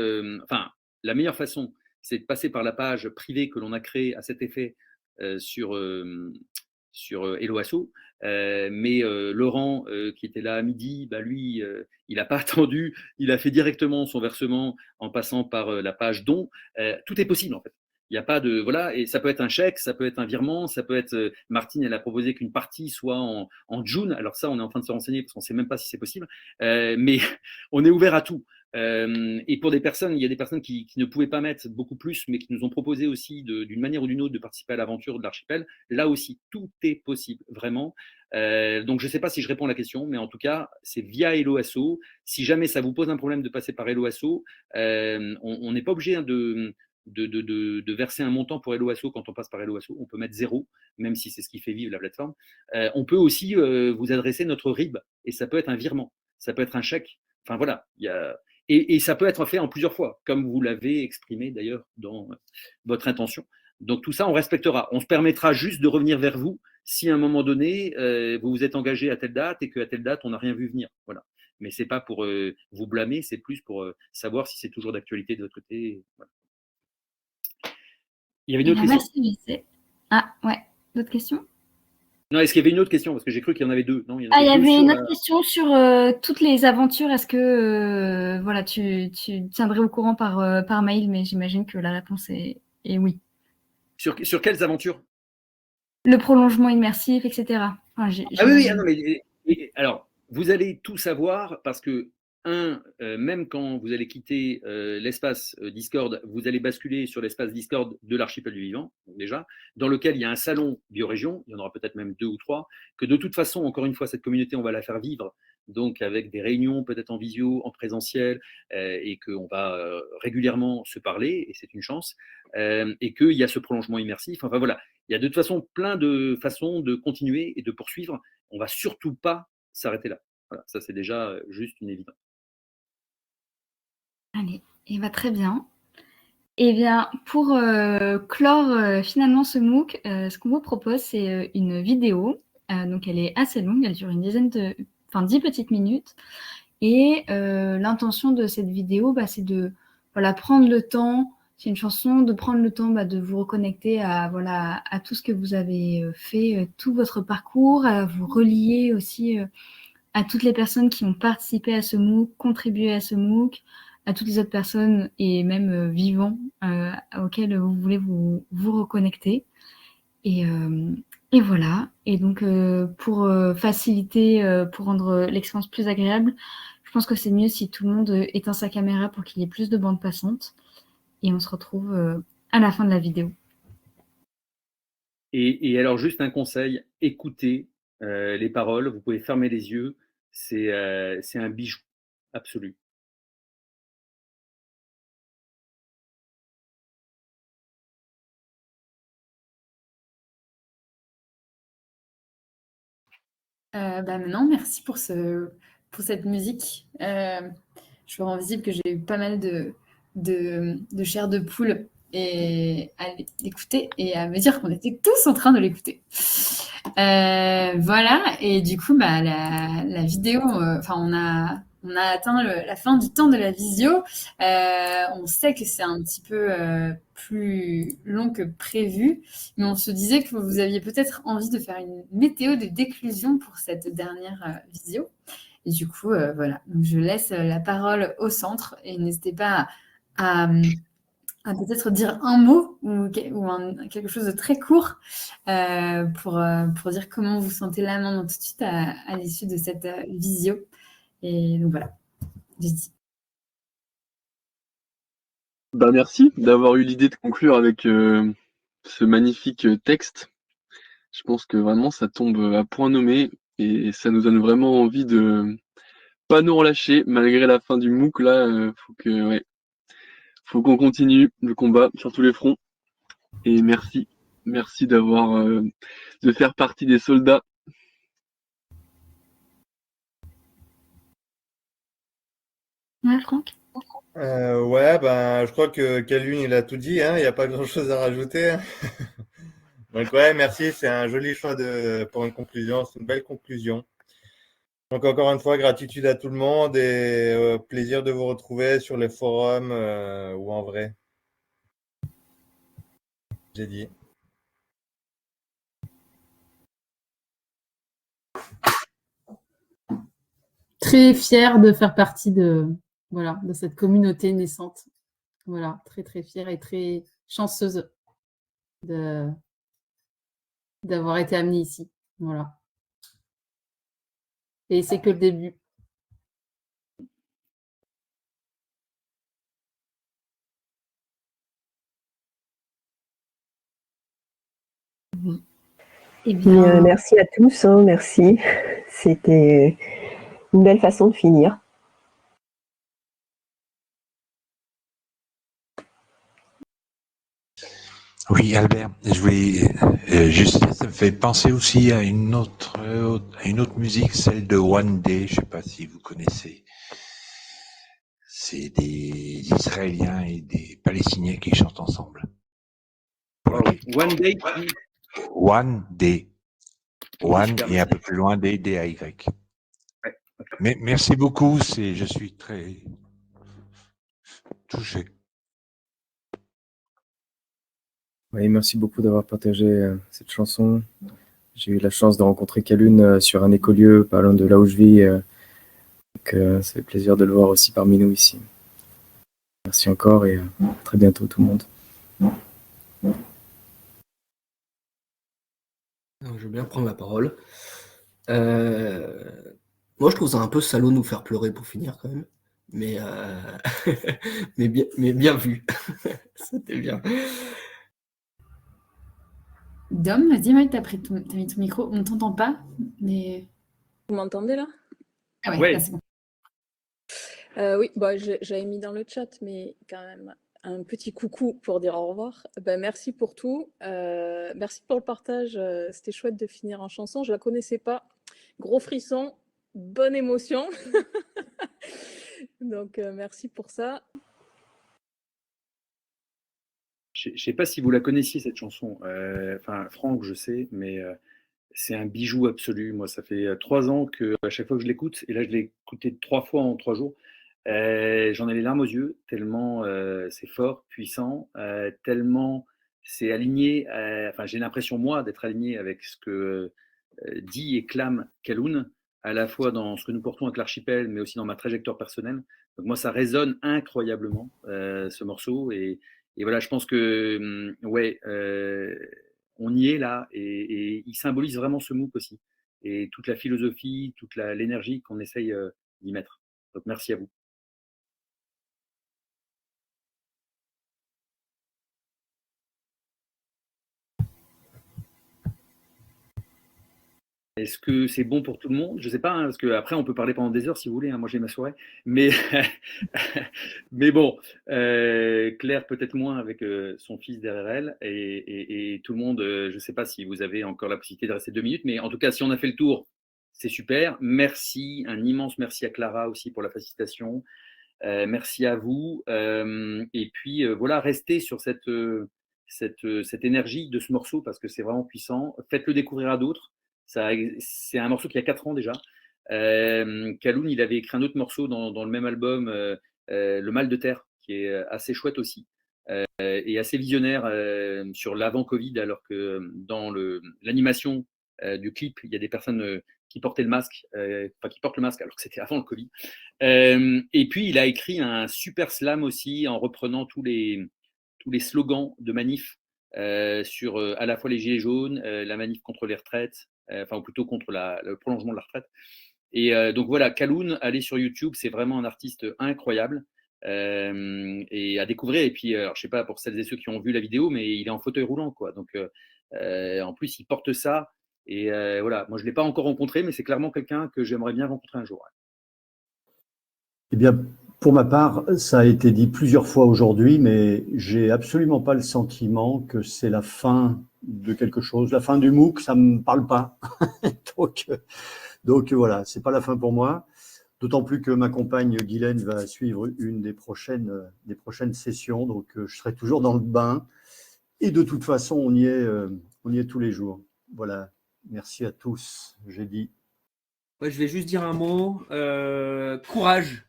la meilleure façon, c'est de passer par la page privée que l'on a créée à cet effet sur Hello Asso. Mais Laurent, qui était là à midi, lui, il n'a pas attendu, il a fait directement son versement en passant par la page don. Tout est possible en fait. Il n'y a pas de voilà, et ça peut être un chèque, ça peut être un virement, ça peut être Martine, elle a proposé qu'une partie soit en June. Alors ça, on est en train de se renseigner parce qu'on ne sait même pas si c'est possible, mais on est ouvert à tout. Et pour des personnes, il y a des personnes qui ne pouvaient pas mettre beaucoup plus, mais qui nous ont proposé aussi d'une manière ou d'une autre de participer à l'aventure de l'archipel. Là aussi, tout est possible, vraiment. Donc je ne sais pas si je réponds à la question, mais en tout cas, c'est via Helloasso. Si jamais ça vous pose un problème de passer par Helloasso, on n'est pas obligé de verser un montant pour Helloasso quand on passe par Helloasso. On peut mettre 0, même si c'est ce qui fait vivre la plateforme. On peut aussi vous adresser notre RIB, et ça peut être un virement, ça peut être un chèque. Enfin voilà, et ça peut être fait en plusieurs fois, comme vous l'avez exprimé d'ailleurs dans votre intention. Donc tout ça, on respectera. On se permettra juste de revenir vers vous si à un moment donné, vous vous êtes engagé à telle date et qu'à telle date, on n'a rien vu venir. Voilà. Mais ce n'est pas pour vous blâmer, c'est plus pour savoir si c'est toujours d'actualité de votre côté. Voilà. Il y avait une autre question. Merci, Ah, ouais. D'autres questions? Non, est-ce qu'il y avait une autre question? Parce que j'ai cru qu'il y en avait 2. Non, il y avait une autre question sur toutes les aventures. Est-ce que voilà, tu tiendrais au courant par mail, mais j'imagine que la réponse est oui. Sur quelles aventures? Le prolongement immersif, etc. Ah oui, non, mais alors, vous allez tout savoir parce que, même quand vous allez quitter l'espace Discord, vous allez basculer sur l'espace Discord de l'archipel du vivant, déjà, dans lequel il y a un salon biorégion, il y en aura peut-être même 2 ou 3, que de toute façon, encore une fois, cette communauté, on va la faire vivre, donc avec des réunions peut-être en visio, en présentiel, et qu'on va régulièrement se parler, et c'est une chance, et qu'il y a ce prolongement immersif. Enfin voilà, il y a de toute façon plein de façons de continuer et de poursuivre. On ne va surtout pas s'arrêter là. Voilà, ça c'est déjà juste une évidence. Allez, et va très bien. Eh bien, pour clore finalement ce MOOC, ce qu'on vous propose, c'est une vidéo. Donc, elle est assez longue, elle dure 10 petites minutes. Et l'intention de cette vidéo, c'est de prendre le temps, c'est une chanson, de prendre le temps de vous reconnecter à tout ce que vous avez fait, tout votre parcours, à vous relier aussi à toutes les personnes qui ont participé à ce MOOC, contribué à ce MOOC, à toutes les autres personnes et même vivants auxquels vous voulez vous reconnecter. Et voilà. Et donc, pour faciliter, pour rendre l'expérience plus agréable, je pense que c'est mieux si tout le monde éteint sa caméra pour qu'il y ait plus de bande passante. Et on se retrouve à la fin de la vidéo. Et alors, juste un conseil, écoutez les paroles, vous pouvez fermer les yeux, c'est un bijou absolu. Maintenant, merci pour cette musique. Je rends visible que j'ai eu pas mal de chair de poule et à l'écouter et à me dire qu'on était tous en train de l'écouter. Voilà, et du coup, la vidéo, on a atteint la fin du temps de la visio. On sait que c'est un petit peu plus long que prévu, mais on se disait que vous aviez peut-être envie de faire une météo de déclusion pour cette dernière visio. Et du coup, voilà, donc je laisse la parole au centre et n'hésitez pas à peut-être dire un mot ou quelque chose de très court pour dire comment vous sentez là maintenant tout de suite à l'issue de cette visio. Et donc voilà, j'ai dit. Merci d'avoir eu l'idée de conclure avec ce magnifique texte. Je pense que vraiment ça tombe à point nommé et ça nous donne vraiment envie de pas nous relâcher malgré la fin du MOOC. Là, faut qu'on continue le combat sur tous les fronts. Et merci de faire partie des soldats. Ouais, Franck? Je crois que Calvin, il a tout dit, hein, il n'y a pas grand-chose à rajouter. Hein. Donc merci, c'est un joli choix pour une conclusion, c'est une belle conclusion. Donc encore une fois, gratitude à tout le monde et plaisir de vous retrouver sur les forums ou en vrai. J'ai dit. Très fière de faire partie de cette communauté naissante. Voilà, très très fière et très chanceuse d'avoir été amenée ici. Voilà. Et c'est que le début. Eh bien, merci à tous, hein, merci. C'était une belle façon de finir. Oui, Albert, je voulais juste dire, ça me fait penser aussi à une autre musique, celle de One Day, je sais pas si vous connaissez. C'est des Israéliens et des Palestiniens qui chantent ensemble. One Day. One Day. One super, et un peu plus loin des DAY. Ouais. Mais merci beaucoup, je suis très touché. Oui, merci beaucoup d'avoir partagé cette chanson. J'ai eu la chance de rencontrer Kalun sur un écolieu pas loin de là où je vis. Donc, ça fait plaisir de le voir aussi parmi nous ici. Merci encore et à très bientôt tout le monde. Je veux bien prendre la parole. Moi, je trouve ça un peu salaud de nous faire pleurer pour finir quand même. Mais, mais bien vu. C'était bien. Dom, vas-y, ouais, t'as mis ton micro. On ne t'entend pas, mais... Vous m'entendez là? Ah ouais, Ouais. là c'est bon. Oui, bah, j'avais mis dans le chat, mais quand même un petit coucou pour dire au revoir. Merci pour tout. Merci pour le partage. C'était chouette de finir en chanson. Je la connaissais pas. Gros frisson, bonne émotion. Donc merci pour ça. Je ne sais pas si vous la connaissiez, cette chanson. Enfin, Franck, je sais, mais c'est un bijou absolu. Moi, ça fait 3 ans qu'à chaque fois que je l'écoute, et là, je l'ai écouté 3 fois en 3 jours, j'en ai les larmes aux yeux, tellement c'est fort, puissant, tellement c'est aligné. Enfin, j'ai l'impression, moi, d'être aligné avec ce que dit et clame Kalun, à la fois dans ce que nous portons avec l'archipel, mais aussi dans ma trajectoire personnelle. Donc moi, ça résonne incroyablement, ce morceau. Et voilà, je pense que, ouais, on y est là, et il symbolise vraiment ce MOOC aussi, et toute la philosophie, toute l'énergie qu'on essaye d'y mettre. Donc merci à vous. Est-ce que c'est bon pour tout le monde? Je ne sais pas, hein, parce qu'après, on peut parler pendant des heures si vous voulez. Hein, moi, j'ai ma soirée. Mais, mais bon, Claire peut-être moins avec son fils derrière elle. Et tout le monde, je ne sais pas si vous avez encore la possibilité de rester 2 minutes. Mais en tout cas, si on a fait le tour, c'est super. Merci, un immense merci à Clara aussi pour la facilitation. Merci à vous. Et puis, voilà, restez sur cette énergie de ce morceau parce que c'est vraiment puissant. Faites-le découvrir à d'autres. C'est un morceau qui a 4 ans déjà. Kalun, il avait écrit un autre morceau dans le même album, Le Mal de Terre, qui est assez chouette aussi, et assez visionnaire sur l'avant-Covid, alors que dans l'animation du clip, il y a des personnes qui portaient le masque, enfin qui portent le masque alors que c'était avant le Covid. Et puis, il a écrit un super slam aussi en reprenant tous les slogans de manif sur à la fois les gilets jaunes, la manif contre les retraites, enfin ou plutôt contre le prolongement de la retraite. Et donc voilà, Kalun, allez sur YouTube, c'est vraiment un artiste incroyable et à découvrir. Et puis, alors, je sais pas pour celles et ceux qui ont vu la vidéo, mais il est en fauteuil roulant, quoi. Donc en plus, il porte ça. Et voilà, moi je l'ai pas encore rencontré, mais c'est clairement quelqu'un que j'aimerais bien rencontrer un jour. Eh bien, pour ma part, ça a été dit plusieurs fois aujourd'hui, mais j'ai absolument pas le sentiment que c'est la fin de quelque chose. La fin du MOOC, ça me parle pas. donc voilà, c'est pas la fin pour moi. D'autant plus que ma compagne Guylaine va suivre une des prochaines sessions, donc je serai toujours dans le bain. Et de toute façon, on y est tous les jours. Voilà. Merci à tous. J'ai dit. Ouais, je vais juste dire un mot. Courage.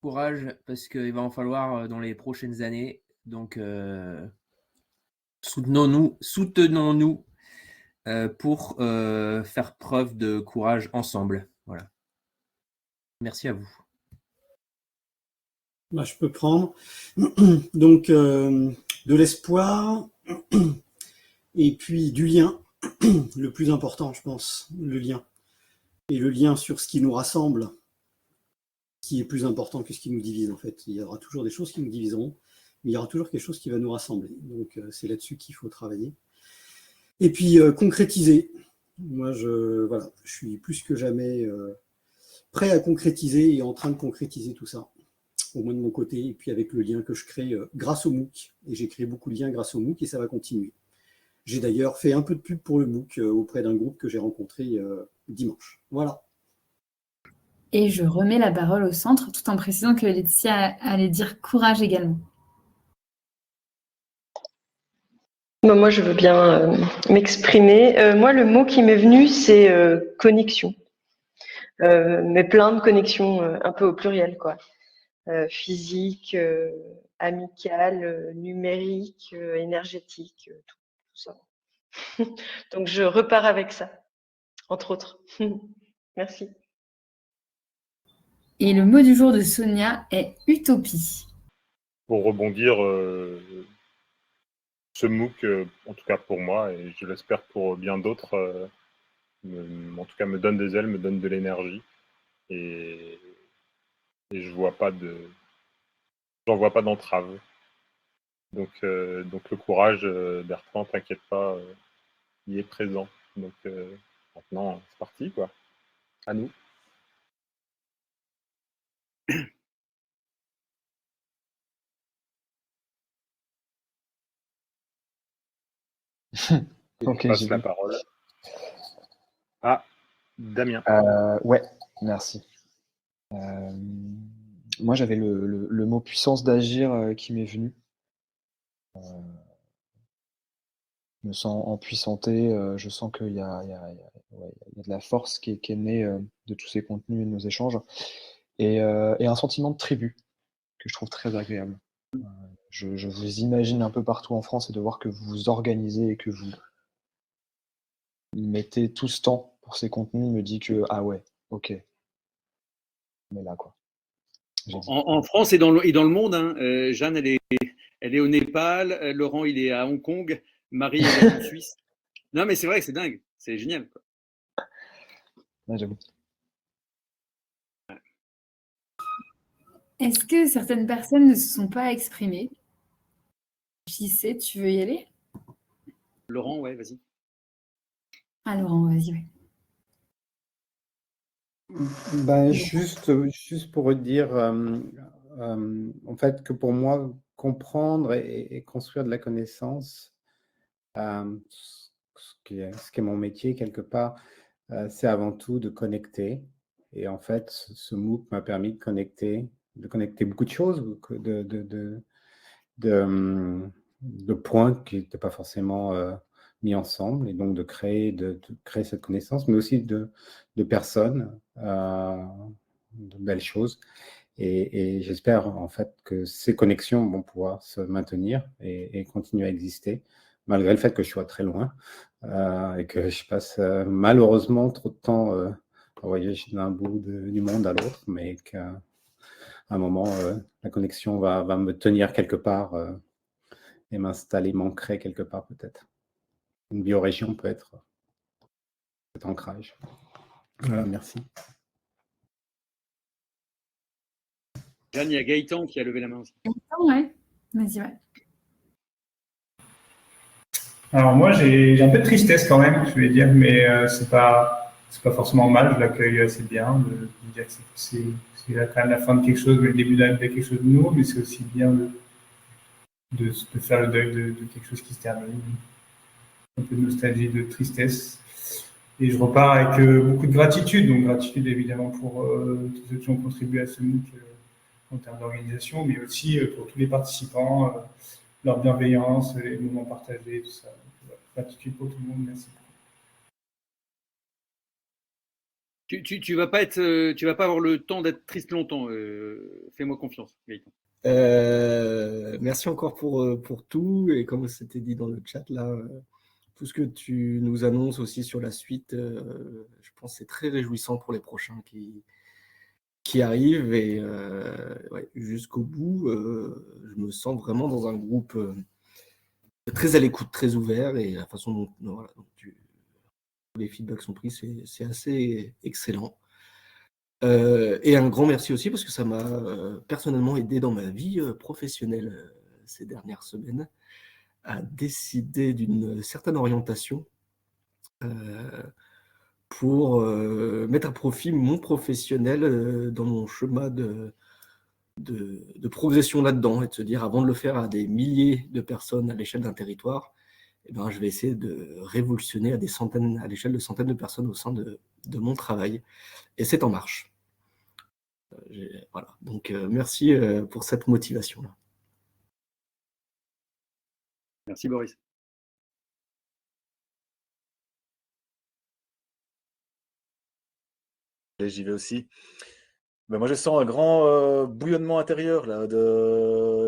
Courage, parce qu'il va en falloir dans les prochaines années. Donc, soutenons-nous pour faire preuve de courage ensemble. Voilà. Merci à vous. Bah, je peux prendre. Donc, de l'espoir et puis du lien. Le plus important, je pense, le lien. Et le lien sur ce qui nous rassemble, qui est plus important que ce qui nous divise, en fait. Il y aura toujours des choses qui nous diviseront, mais il y aura toujours quelque chose qui va nous rassembler. Donc, c'est là-dessus qu'il faut travailler. Et puis concrétiser. Moi, voilà, je suis plus que jamais prêt à concrétiser et en train de concrétiser tout ça, au moins de mon côté, et puis avec le lien que je crée grâce au MOOC. Et j'ai créé beaucoup de liens grâce au MOOC et ça va continuer. J'ai d'ailleurs fait un peu de pub pour le MOOC auprès d'un groupe que j'ai rencontré dimanche. Voilà. Et je remets la parole au centre tout en précisant que Laetitia allait dire courage également. Bon, moi, je veux bien m'exprimer. Moi, le mot qui m'est venu, c'est connexion. Mais plein de connexions un peu au pluriel, quoi. Physique, amicale, numérique, énergétique, tout ça. Donc, je repars avec ça, entre autres. Merci. Et le mot du jour de Sonia est utopie. Pour rebondir, ce MOOC, en tout cas pour moi, et je l'espère pour bien d'autres, en tout cas me donne des ailes, me donne de l'énergie. Et je vois pas j'en vois pas d'entrave. Donc le courage, Bertrand, t'inquiète pas, il est présent. Donc maintenant, c'est parti, quoi. À nous. Ok, Je passe j'ai la vu. parole à Damien. Ouais, merci. Moi, j'avais le mot puissance d'agir qui m'est venu. Je me sens empuissanté, je sens qu'il y a de la force qui est née de tous ces contenus et de nos échanges. Et un sentiment de tribu que je trouve très agréable. Je vous imagine un peu partout en France et de voir que vous vous organisez et que vous mettez tout ce temps pour ces contenus me dit que, ah ouais, ok, on est là, quoi. En France et dans le monde, hein. Jeanne, elle est au Népal, Laurent, il est à Hong Kong, Marie, elle est en Suisse. Non, mais c'est vrai, c'est dingue, c'est génial, quoi. Ouais, j'avoue. Est-ce que certaines personnes ne se sont pas exprimées? JC, tu veux y aller? Laurent, ouais, vas-y. Ah, Laurent, vas-y, ouais. Ben, juste pour dire, en fait, que pour moi, comprendre et construire de la connaissance, ce qui est mon métier quelque part, c'est avant tout de connecter. Et en fait, ce MOOC m'a permis de connecter beaucoup de choses, de points qui n'étaient pas forcément mis ensemble, et donc de créer cette connaissance, mais aussi de personnes, de belles choses. Et j'espère en fait que ces connexions vont pouvoir se maintenir et continuer à exister, malgré le fait que je sois très loin et que je passe malheureusement trop de temps à voyager d'un bout du monde à l'autre, mais qu'à un moment, la connexion va me tenir quelque part et m'installer, m'ancrer quelque part peut-être. Une biorégion peut être cet ancrage. Voilà, merci. Jeanne, il y a Gaëtan qui a levé la main aussi. Gaëtan, ouais. Vas-y, ouais. Alors moi, j'ai un peu de tristesse quand même, je vais dire, mais c'est pas forcément mal, je l'accueille assez bien, de dire que c'est quand même la fin de quelque chose, mais le début de quelque chose de nouveau, mais c'est aussi bien de faire le deuil de quelque chose qui se termine. Un peu de nostalgie, de tristesse. Et je repars avec beaucoup de gratitude, donc gratitude évidemment pour tous ceux qui ont contribué à ce MOOC en termes d'organisation, mais aussi pour tous les participants, leur bienveillance, les moments partagés, tout ça. Donc, gratitude pour tout le monde, merci beaucoup. Tu vas pas avoir le temps d'être triste longtemps. Fais-moi confiance, Gaëtan. Merci encore pour tout, et comme c'était dit dans le chat là, tout ce que tu nous annonces aussi sur la suite, je pense que c'est très réjouissant pour les prochains qui arrivent, et ouais, jusqu'au bout, je me sens vraiment dans un groupe très à l'écoute, très ouvert, et la façon dont voilà, les feedbacks sont pris, c'est assez excellent. Et un grand merci aussi parce que ça m'a personnellement aidé dans ma vie professionnelle ces dernières semaines. a décidé d'une certaine orientation pour mettre à profit mon professionnel dans mon chemin de progression là-dedans, et de se dire, avant de le faire à des milliers de personnes à l'échelle d'un territoire, eh ben, je vais essayer de révolutionner à l'échelle de centaines de personnes au sein de mon travail. Et c'est en marche. Voilà. Donc, merci pour cette motivation-là. Merci Boris. Et j'y vais aussi. Ben moi, je sens un grand bouillonnement intérieur là.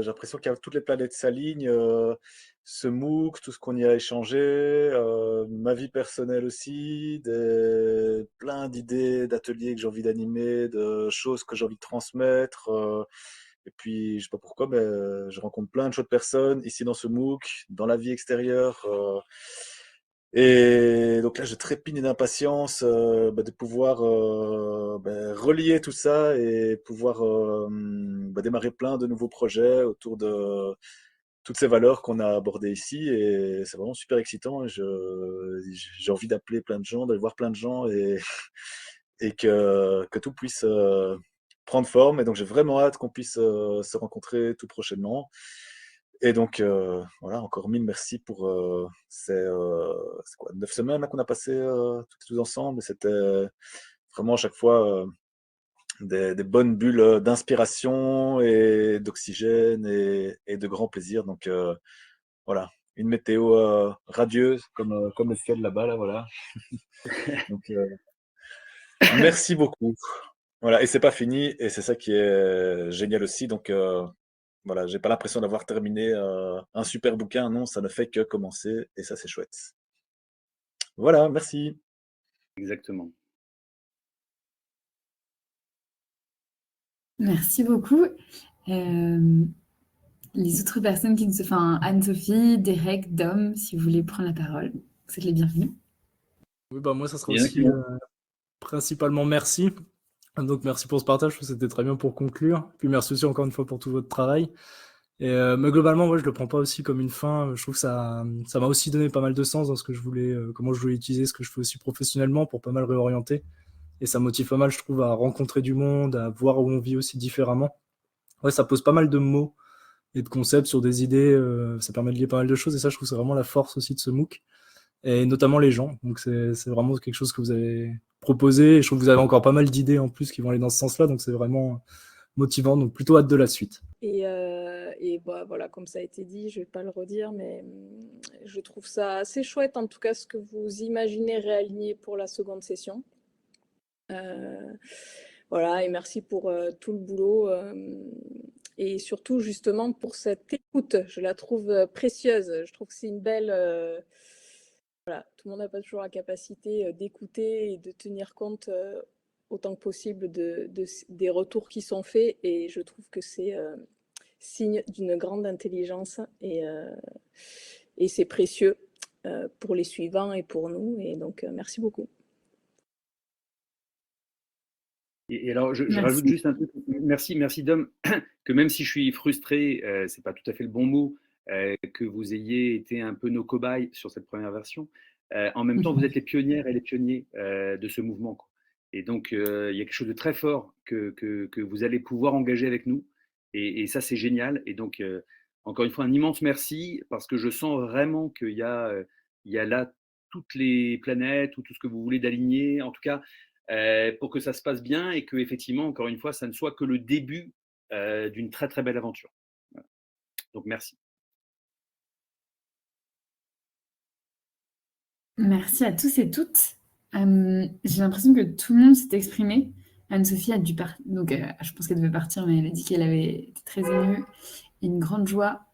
J'ai l'impression qu'il y a toutes les planètes s'alignent. Ce MOOC, tout ce qu'on y a échangé, ma vie personnelle aussi, plein d'idées, d'ateliers que j'ai envie d'animer, de choses que j'ai envie de transmettre. Et puis, je sais pas pourquoi, mais je rencontre plein de chouettes personnes ici dans ce MOOC, dans la vie extérieure. Et donc là, je trépigne d'impatience de pouvoir relier tout ça et pouvoir démarrer plein de nouveaux projets autour de toutes ces valeurs qu'on a abordées ici. Et c'est vraiment super excitant. J'ai envie d'appeler plein de gens, d'aller voir plein de gens et que tout puisse prendre forme. Et donc, j'ai vraiment hâte qu'on puisse se rencontrer tout prochainement. Et donc, voilà, encore mille merci pour ces 9 semaines là, qu'on a passé tous ensemble. Et c'était vraiment à chaque fois des bonnes bulles d'inspiration et d'oxygène et de grand plaisir. Donc, voilà, une météo radieuse comme le ciel là-bas, là, voilà. Donc, merci beaucoup. Voilà, et c'est pas fini, et c'est ça qui est génial aussi. Donc, voilà, j'ai pas l'impression d'avoir terminé un super bouquin. Non, ça ne fait que commencer, et ça, c'est chouette. Voilà, merci. Exactement. Merci beaucoup. Les autres personnes qui ne se... Enfin, Anne-Sophie, Derek, Dom, si vous voulez prendre la parole, vous êtes les bienvenus. Oui, bah moi, ça sera Il y en a aussi qui vont. principalement merci. Donc, merci pour ce partage, c'était très bien pour conclure. Puis merci aussi encore une fois pour tout votre travail. Mais globalement, moi, je le prends pas aussi comme une fin. Je trouve que ça m'a aussi donné pas mal de sens dans ce que je voulais, comment je voulais utiliser ce que je fais aussi professionnellement pour pas mal réorienter. Et ça motive pas mal, je trouve, à rencontrer du monde, à voir où on vit aussi différemment. Ouais, ça pose pas mal de mots et de concepts sur des idées. Ça permet de lier pas mal de choses. Et ça, je trouve que c'est vraiment la force aussi de ce MOOC. Et notamment les gens. Donc, c'est vraiment quelque chose que vous avez proposé. Et je trouve que vous avez encore pas mal d'idées en plus qui vont aller dans ce sens-là. Donc, c'est vraiment motivant. Donc, plutôt hâte de la suite. Et bah, voilà, comme ça a été dit, je ne vais pas le redire, mais je trouve ça assez chouette, en tout cas, ce que vous imaginez réaligner pour la seconde session. Voilà, et merci pour tout le boulot et surtout justement pour cette écoute. Je la trouve précieuse. Je trouve que c'est une belle... voilà, tout le monde n'a pas toujours la capacité d'écouter et de tenir compte autant que possible des retours qui sont faits, et je trouve que c'est signe d'une grande intelligence et c'est précieux pour les suivants et pour nous, et donc merci beaucoup. Et alors, je rajoute juste un truc. Merci Dom, que même si je suis frustré, c'est pas tout à fait le bon mot, que vous ayez été un peu nos cobayes sur cette première version. En même temps, vous êtes les pionnières et les pionniers de ce mouvement, quoi. Et donc, il y a quelque chose de très fort que vous allez pouvoir engager avec nous. Et ça, c'est génial. Et donc, encore une fois, un immense merci, parce que je sens vraiment qu'il y a là toutes les planètes ou tout ce que vous voulez d'aligner, en tout cas, pour que ça se passe bien et que, effectivement, encore une fois, ça ne soit que le début d'une très, très belle aventure. Voilà. Donc, merci. Merci à tous et toutes. J'ai l'impression que tout le monde s'est exprimé. Anne-Sophie a dû partir, donc je pense qu'elle devait partir, mais elle a dit qu'elle avait été très émue. Une grande joie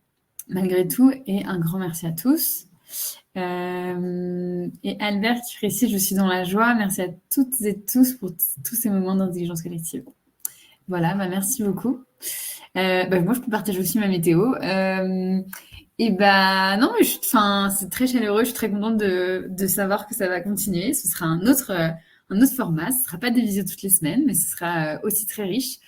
malgré tout, et un grand merci à tous. Et Albert qui précise, je suis dans la joie. Merci à toutes et tous pour tous ces moments d'intelligence collective. Voilà, bah merci beaucoup. Moi, je peux partager aussi ma météo. Et non, mais c'est très chaleureux. Je suis très contente de savoir que ça va continuer. Ce sera un autre format. Ce ne sera pas des visios toutes les semaines, mais ce sera aussi très riche.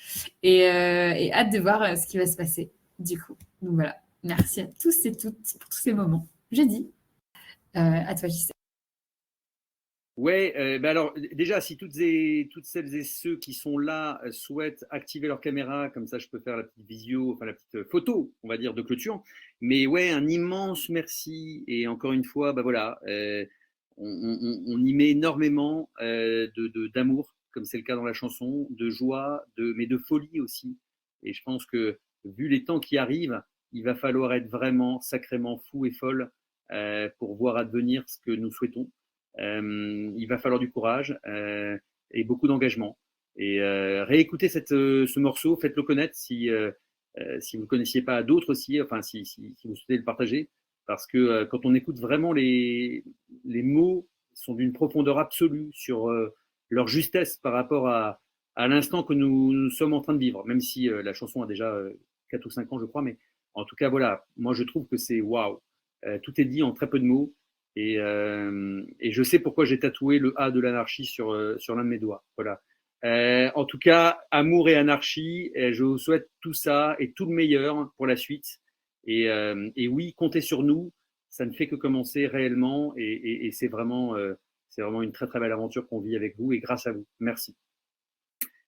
Et hâte de voir ce qui va se passer, du coup. Donc voilà. Merci à tous et toutes pour tous ces moments. Jeudi. À toi, Gisèle. Ouais, alors déjà, si toutes celles et ceux qui sont là souhaitent activer leur caméra, comme ça je peux faire la petite visio, enfin la petite photo, on va dire, de clôture. Mais ouais, un immense merci. Et encore une fois, bah voilà, on y met énormément d'amour, comme c'est le cas dans la chanson, de joie, mais de folie aussi. Et je pense que vu les temps qui arrivent, il va falloir être vraiment sacrément fou et folle pour voir advenir ce que nous souhaitons. Il va falloir du courage et beaucoup d'engagement. Et réécoutez ce morceau, faites-le connaître si vous ne le connaissiez pas à d'autres aussi, enfin si vous souhaitez le partager, parce que quand on écoute vraiment les mots sont d'une profondeur absolue sur leur justesse par rapport à l'instant que nous sommes en train de vivre, même si la chanson a déjà 4 ou 5 ans, je crois, mais en tout cas, voilà, moi je trouve que c'est waouh. Tout est dit en très peu de mots. Et je sais pourquoi j'ai tatoué le A de l'anarchie sur l'un de mes doigts. Voilà. En tout cas, amour et anarchie, je vous souhaite tout ça et tout le meilleur pour la suite. Et oui, comptez sur nous. Ça ne fait que commencer réellement. Et c'est vraiment une très très belle aventure qu'on vit avec vous et grâce à vous. Merci.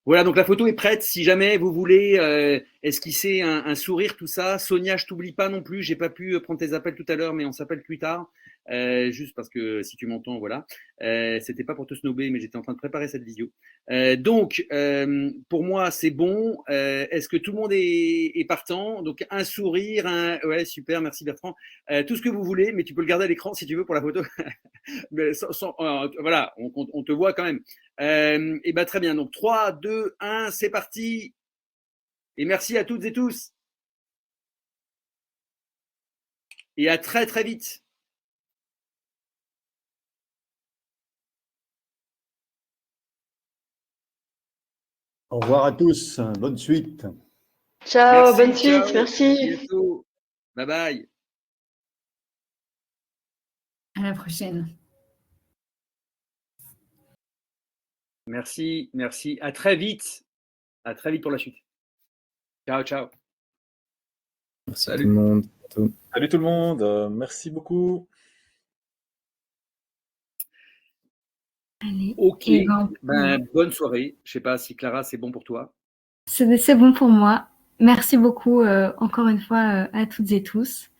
Voilà, donc la photo est prête. Si jamais vous voulez esquisser un sourire, tout ça. Sonia, je t'oublie pas non plus. J'ai pas pu prendre tes appels tout à l'heure, mais on s'appelle plus tard. Juste parce que si tu m'entends, voilà. C'était pas pour te snober, mais j'étais en train de préparer cette visio. Donc, pour moi, c'est bon. Est-ce que tout le monde est partant? Donc, un sourire, ouais, super, merci Bertrand. Tout ce que vous voulez, mais tu peux le garder à l'écran si tu veux pour la photo. Mais voilà, on te voit quand même. Et ben très bien. Donc 3, 2, 1, c'est parti. Et merci à toutes et tous. Et à très très vite. Au revoir à tous. Bonne suite. Ciao, Merci, bonne suite, ciao. merci. À bientôt. Bye bye. À la prochaine. Merci, merci. À très vite. À très vite pour la suite. Ciao, ciao. Merci à tout le monde. Salut tout le monde, merci beaucoup. Allez. Ok. Et Bonne soirée. Je sais pas si Clara, c'est bon pour toi. c'est bon pour moi. Merci beaucoup encore une fois à toutes et tous.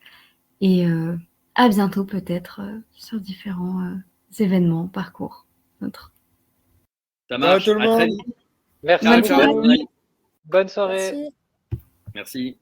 Et à bientôt peut-être sur différents événements, parcours. Ça marche. Ciao tout le À très monde. vite. Merci Bonne Ciao, ciao. soirée. Bonne soirée. Merci.